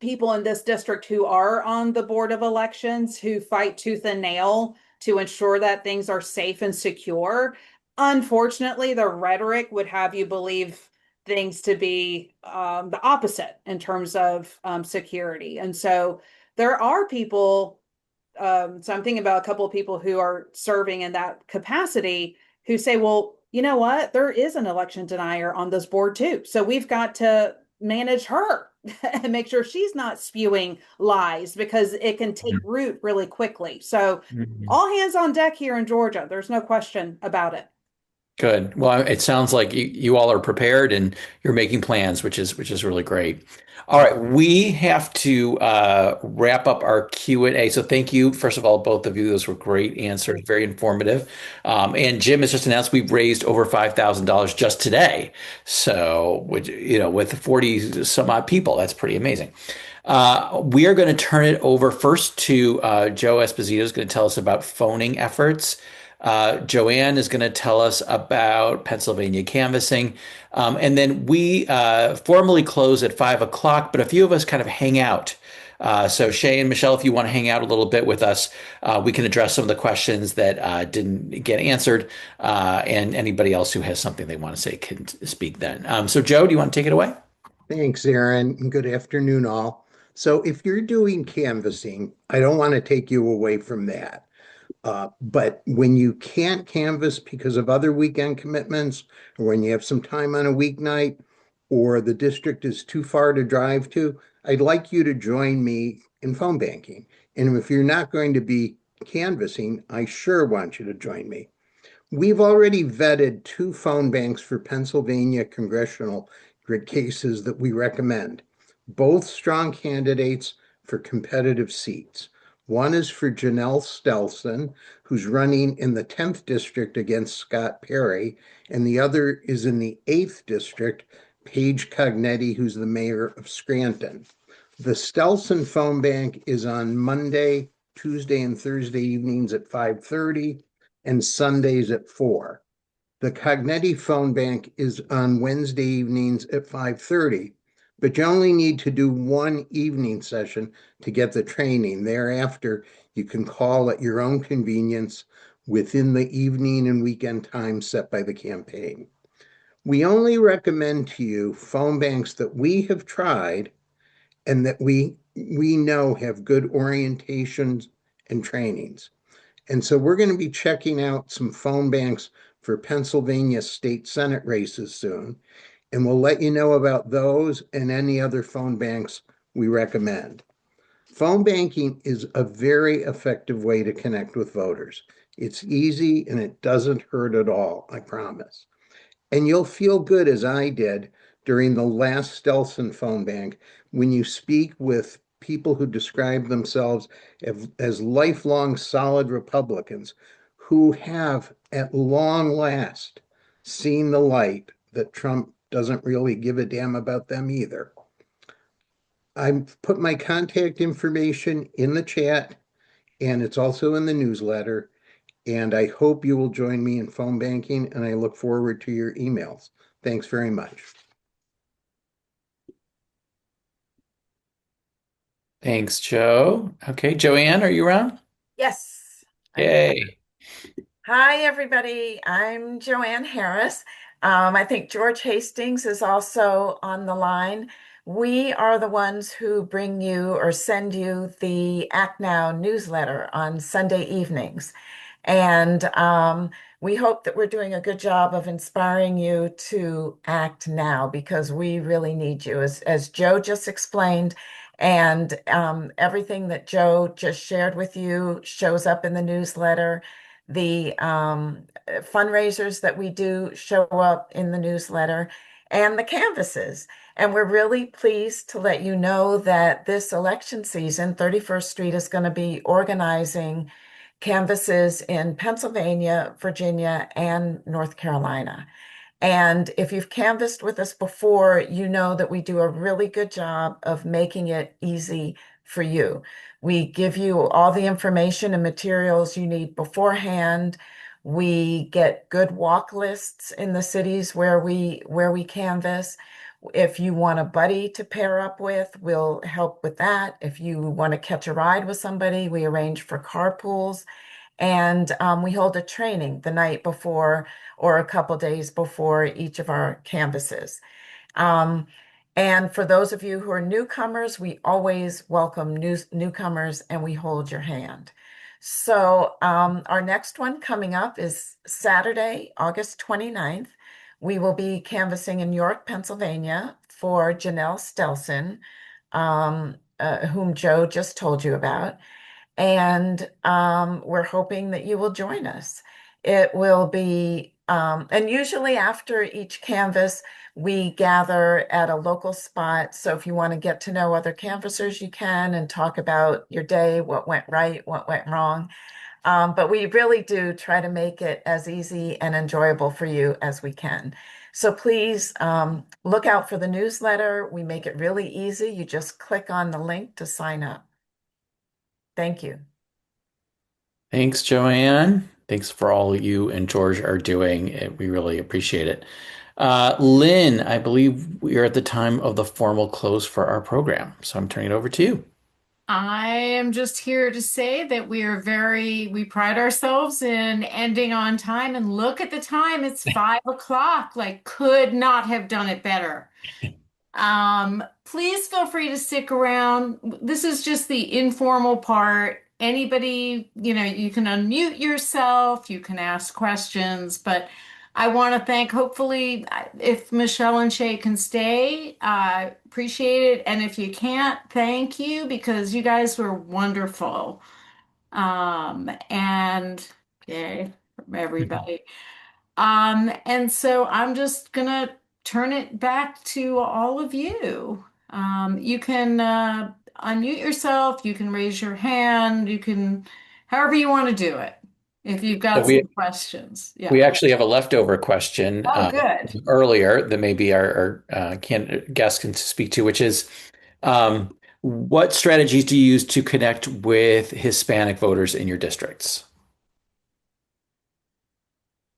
people in this district who are on the board of elections who fight tooth and nail to ensure that things are safe and secure. Unfortunately, the rhetoric would have you believe things to be the opposite in terms of security. And so there are people, so I'm thinking about a couple of people who are serving in that capacity who say, well, you know what? There is an election denier on this board too. So we've got to manage her and make sure she's not spewing lies, because it can take root really quickly. So Mhm. all hands on deck here in Georgia. There's no question about it. Good. Well, it sounds like you all are prepared and you're making plans, which is really great. All right, we have to wrap up our Q&A. So thank you, first of all, both of you. Those were great answers, very informative. And Jim has just announced we've raised over $5,000 just today. So, with 40 some odd people, that's pretty amazing. We are going to turn it over first to Joe Esposito, who's going to tell us about phoning efforts. Joanne is going to tell us about Pennsylvania canvassing. And then we formally close at 5 o'clock, but a few of us kind of hang out. So Shay and Michelle, if you want to hang out a little bit with us, we can address some of the questions that didn't get answered. And anybody else who has something they want to say can speak then. So Joe, do you want to take it away? Thanks, Aaron, and good afternoon, all. So, if you're doing canvassing, I don't want to take you away from that. But when you can't canvass because of other weekend commitments, or when you have some time on a weeknight, or the district is too far to drive to, I'd like you to join me in phone banking. And if you're not going to be canvassing, I sure want you to join me. We've already vetted 2 phone banks for Pennsylvania congressional cases that we recommend, both strong candidates for competitive seats. One is for Janelle Stelson, who's running in the 10th district against Scott Perry, and the other is in the 8th district, Paige Cognetti, who's the mayor of Scranton. The Stelson phone bank is on Monday, Tuesday, and Thursday evenings at 5:30 and Sundays at 4. The Cognetti phone bank is on Wednesday evenings at 5:30, but you only need to do one evening session to get the training. Thereafter, you can call at your own convenience within the evening and weekend times set by the campaign. We only recommend to you phone banks that we have tried and that we know have good orientations and trainings. And so we're going to be checking out some phone banks for Pennsylvania state Senate races soon. And we'll let you know about those and any other phone banks we recommend. Phone banking is a very effective way to connect with voters. It's easy and it doesn't hurt at all, I promise. And you'll feel good, as I did during the last Stelson phone bank, when you speak with people who describe themselves as lifelong solid Republicans who have, at long last, seen the light that Trump doesn't really give a damn about them either. I've put my contact information in the chat, and it's also in the newsletter. And I hope you will join me in phone banking, and I look forward to your emails. Thanks very much. Thanks, Joe. Okay, Joanne, are you around? Yes, I'm here. Yay. Hi, everybody. I'm Joanne Harris. I think George Hastings is also on the line. We are the ones who bring you or send you the Act Now newsletter on Sunday evenings. And we hope that we're doing a good job of inspiring you to act now, because we really need you, as Joe just explained. And everything that Joe just shared with you shows up in the newsletter. the fundraisers that we do show up in the newsletter, and the canvases. And we're really pleased to let you know that this election season, 31st Street is going to be organizing canvases in Pennsylvania, Virginia, and North Carolina. And if you've canvassed with us before, you know that we do a really good job of making it easy for you. We give you all the information and materials you need beforehand. We get good walk lists in the cities where we canvass. If you want a buddy to pair up with, we'll help with that. If you want to catch a ride with somebody, we arrange for carpools. And we hold a training the night before or a couple days before each of our canvases. Um, and for those of you who are newcomers, we always welcome newcomers and we hold your hand. So our next one coming up is Saturday, August 29th. We will be canvassing in York, Pennsylvania for Janelle Stelson, whom Joe just told you about. And we're hoping that you will join us. It will be, and usually after each canvas, we gather at a local spot. So if you want to get to know other canvassers, you can and talk about your day, what went right, what went wrong. But we really do try to make it as easy and enjoyable for you as we can. So please look out for the newsletter. We make it really easy. You just click on the link to sign up. Thank you. Thanks, Joanne. Thanks for all you and George are doing. We really appreciate it. Lynn, I believe we are at the time of the formal close for our program, so I'm turning it over to you. I am just here to say that we pride ourselves in ending on time, and look at the time, it's 5 o'clock, like could not have done it better. Please feel free to stick around. This is just the informal part. Anybody, you can unmute yourself, you can ask questions, but I want to thank, hopefully, if Michelle and Shay can stay, appreciate it. And if you can't, thank you because you guys were wonderful. And yay from everybody. And so I'm just gonna turn it back to all of you. You can unmute yourself, you can raise your hand, you can, however you want to do it. If you've So got some questions. we Yeah. actually have a leftover question Oh, good. earlier that maybe our guest can speak to, which is what strategies do you use to connect with Hispanic voters in your districts?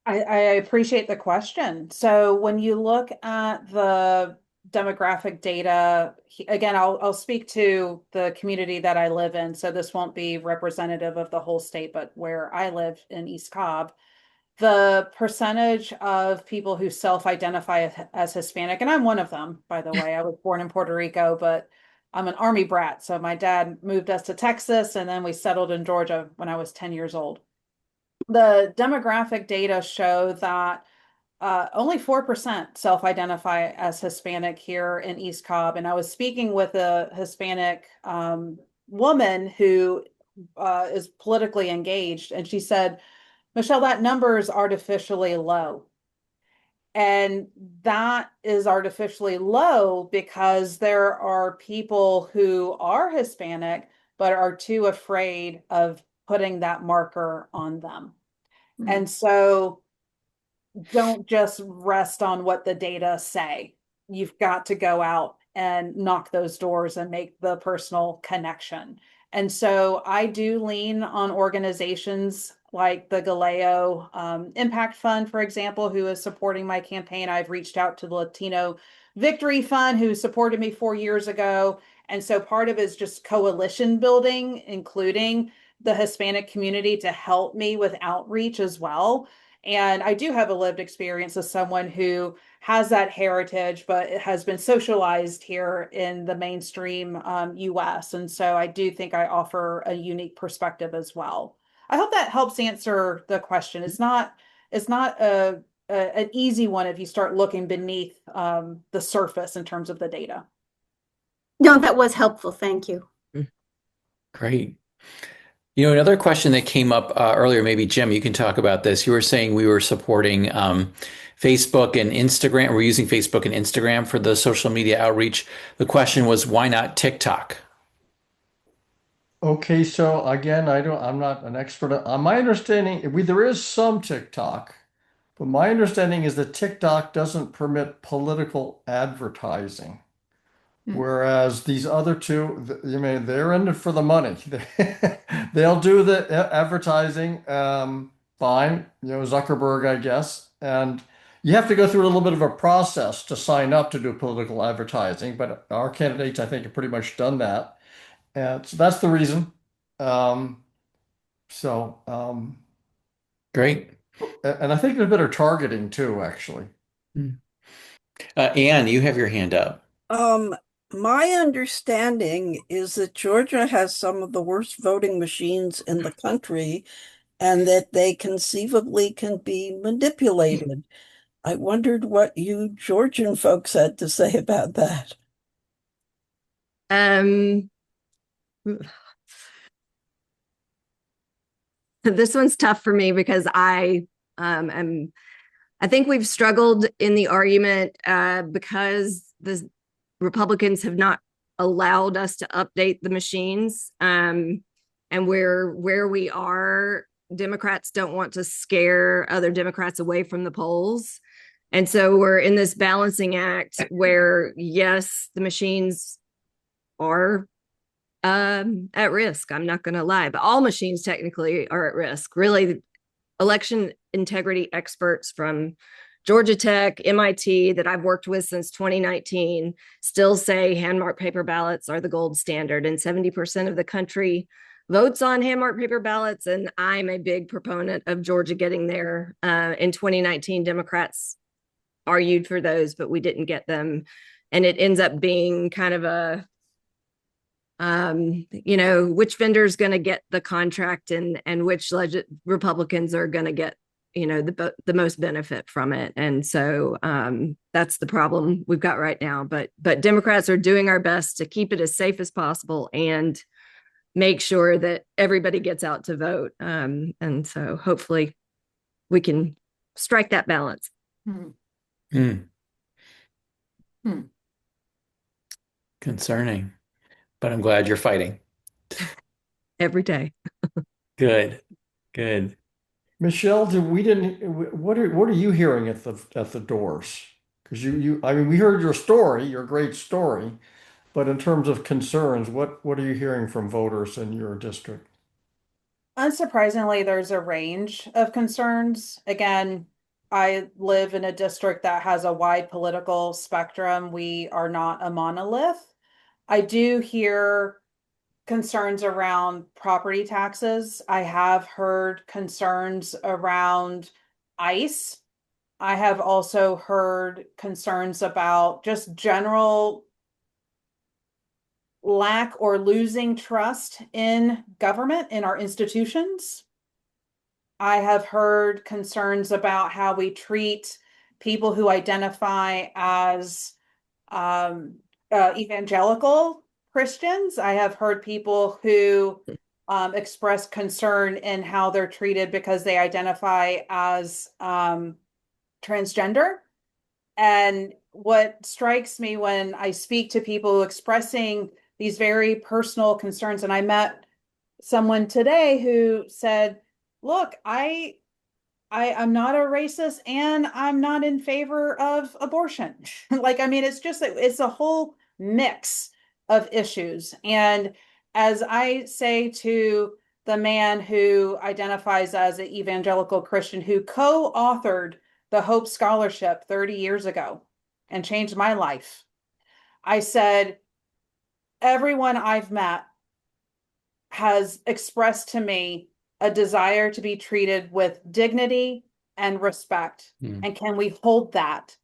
I appreciate the question. So when you look at the demographic data, again, I'll speak to the community that I live in. So this won't be representative of the whole state, but where I live in East Cobb, the percentage of people who self-identify as Hispanic, and I'm one of them, by the way. I was born in Puerto Rico, but I'm an Army brat. So my dad moved us to Texas, and then we settled in Georgia when I was 10 years old. The demographic data show that only 4% self-identify as Hispanic here in East Cobb. And I was speaking with a Hispanic woman who is politically engaged, and she said, Michelle, that number is artificially low. And that is artificially low because there are people who are Hispanic, but are too afraid of putting that marker on them. And so don't just rest on what the data say. You've got to go out and knock those doors and make the personal connection. And so I do lean on organizations like the Galeo Impact Fund, for example, who is supporting my campaign. I've reached out to the Latino Victory Fund, who supported me 4 years ago. And so part of it is just coalition building, including the Hispanic community to help me with outreach as well. And I do have a lived experience as someone who has that heritage, but it has been socialized here in the mainstream US. And so I do think I offer a unique perspective as well. I hope that helps answer the question. It's not an easy one if you start looking beneath the surface in terms of the data. No, that was helpful. Thank you. Great. Another question that came up earlier, maybe Jim, you can talk about this. You were saying we were supporting Facebook and Instagram. We're using Facebook and Instagram for the social media outreach. The question was, why not TikTok? Okay, so again, I'm not an expert. My understanding, there is some TikTok, but my understanding is that TikTok doesn't permit political advertising. Hmm. Whereas these other two, they're in it for the money. They'll do the advertising, fine, Zuckerberg, I guess. And you have to go through a little bit of a process to sign up to do political advertising, but our candidates, I think, have pretty much done that. And so that's the reason. Um, so, Great. and I think there's better targeting too, actually. Anne, you have your hand up. Um, my understanding is that Georgia has some of the worst voting machines in the country and that they conceivably can be manipulated. I wondered what you Georgian folks had to say about that. Um, this one's tough for me because I think we've struggled in the argument because the Republicans have not allowed us to update the machines. And where we are, Democrats don't want to scare other Democrats away from the polls. And so we're in this balancing act where, yes, the machines are at risk. I'm not going to lie, but all machines technically are at risk. Really, election integrity experts from Georgia Tech, MIT, that I've worked with since 2019, still say hand-marked paper ballots are the gold standard, and 70% of the country votes on hand-marked paper ballots. And I'm a big proponent of Georgia getting there. In 2019, Democrats argued for those, but we didn't get them. And it ends up being kind of a which vendor is going to get the contract and which Republicans are going to get, the most benefit from it. And so that's the problem we've got right now. But Democrats are doing our best to keep it as safe as possible and make sure that everybody gets out to vote. And so hopefully we can strike that balance. Hmm. Hmm. Concerning, but I'm glad you're fighting. Every day. Good. Michelle, what are you hearing at the doors? Because I mean, we heard your story, your great story, but in terms of concerns, what are you hearing from voters in your district? Unsurprisingly, there's a range of concerns. Again, I live in a district that has a wide political spectrum. We are not a monolith. I do hear concerns around property taxes. I have heard concerns around ICE. I have also heard concerns about just general lack or losing trust in government, in our institutions. I have heard concerns about how we treat people who identify as evangelical Christians. I have heard people who express concern in how they're treated because they identify as transgender. And what strikes me when I speak to people expressing these very personal concerns, and I met someone today who said, look, I'm not a racist and I'm not in favor of abortion. Like, I mean, it's a whole mix of issues. And as I say to the man who identifies as an evangelical Christian who co-authored the Hope Scholarship 30 years ago and changed my life, I said, everyone I've met has expressed to me a desire to be treated with dignity and respect. And can we hold that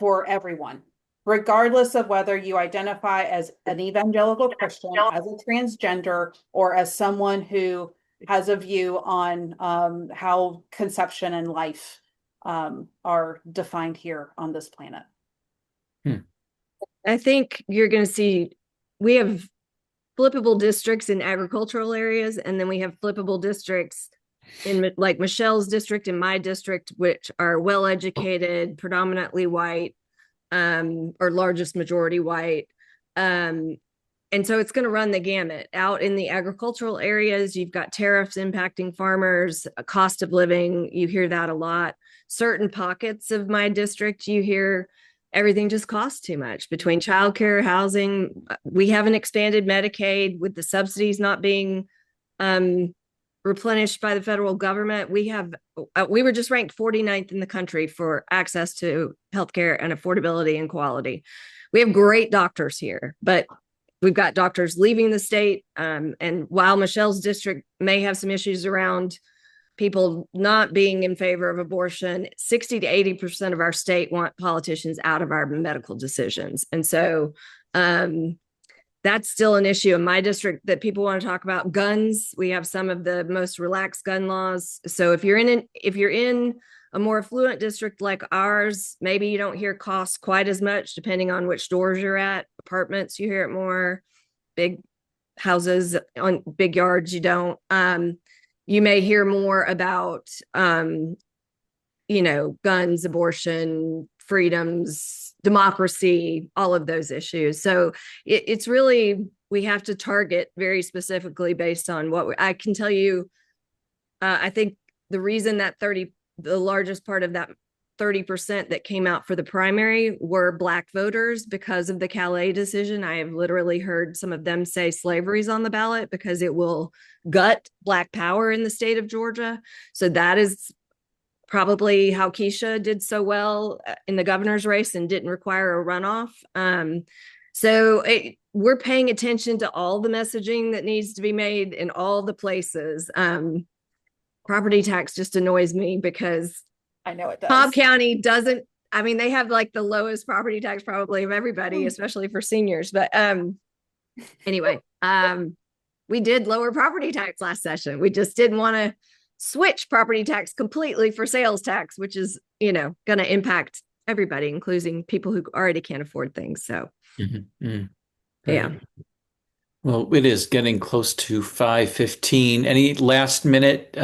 for everyone, regardless of whether you identify as an evangelical Christian, as a transgender, or as someone who has a view on how conception and life are defined here on this planet? I think you're going to see we have flippable districts in agricultural areas, and then we have flippable districts in like Michelle's district and my district, which are well educated, predominantly white, or largest majority white. And so it's going to run the gamut. Out in the agricultural areas, you've got tariffs impacting farmers, a cost of living. You hear that a lot. Certain pockets of my district, you hear everything just costs too much between childcare, housing. We haven't expanded Medicaid with the subsidies not being replenished by the federal government. We were just ranked 49th in the country for access to healthcare and affordability and quality. We have great doctors here, but we've got doctors leaving the state. And while Michelle's district may have some issues around people not being in favor of abortion, 60 to 80% of our state want politicians out of our medical decisions. And so that's still an issue in my district that people want to talk about. Guns, we have some of the most relaxed gun laws. So if you're in a more affluent district like ours, maybe you don't hear costs quite as much, depending on which stores you're at. Apartments, you hear it more. Big houses on big yards, you don't. You may hear more about, guns, abortion, freedoms, democracy, all of those issues. So it's really, we have to target very specifically based on what I can tell you. I think the reason that the largest part of that 30% that came out for the primary were Black voters because of the Calais decision. I have literally heard some of them say slavery's on the ballot because it will gut Black power in the state of Georgia. So that is probably how Keisha did so well in the governor's race and didn't require a runoff. We're paying attention to all the messaging that needs to be made in all the places. Property tax just annoys me because I know it does. Cobb County doesn't, they have like the lowest property tax probably of everybody, especially for seniors. But anyway, we did lower property tax last session. We just didn't want to switch property tax completely for sales tax, which is, going to impact everybody, including people who already can't afford things. So, yeah. Well, it is getting close to 5:15. Any last minute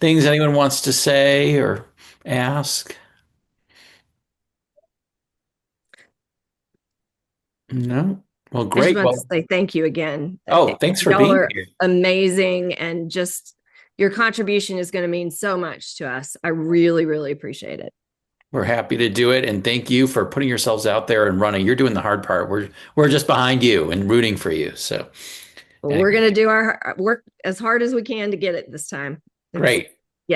things anyone wants to say or ask? No? Well, I just great. want Well, to say thank you again. thanks for Y'all being are here. amazing, and just your contribution is going to mean so much to us. I really, really appreciate it. We're happy to do it, and thank you for putting yourselves out there and running. You're doing the hard part. We're just behind you and rooting for you. So We're going to do our work as hard as we can to get it this time. great.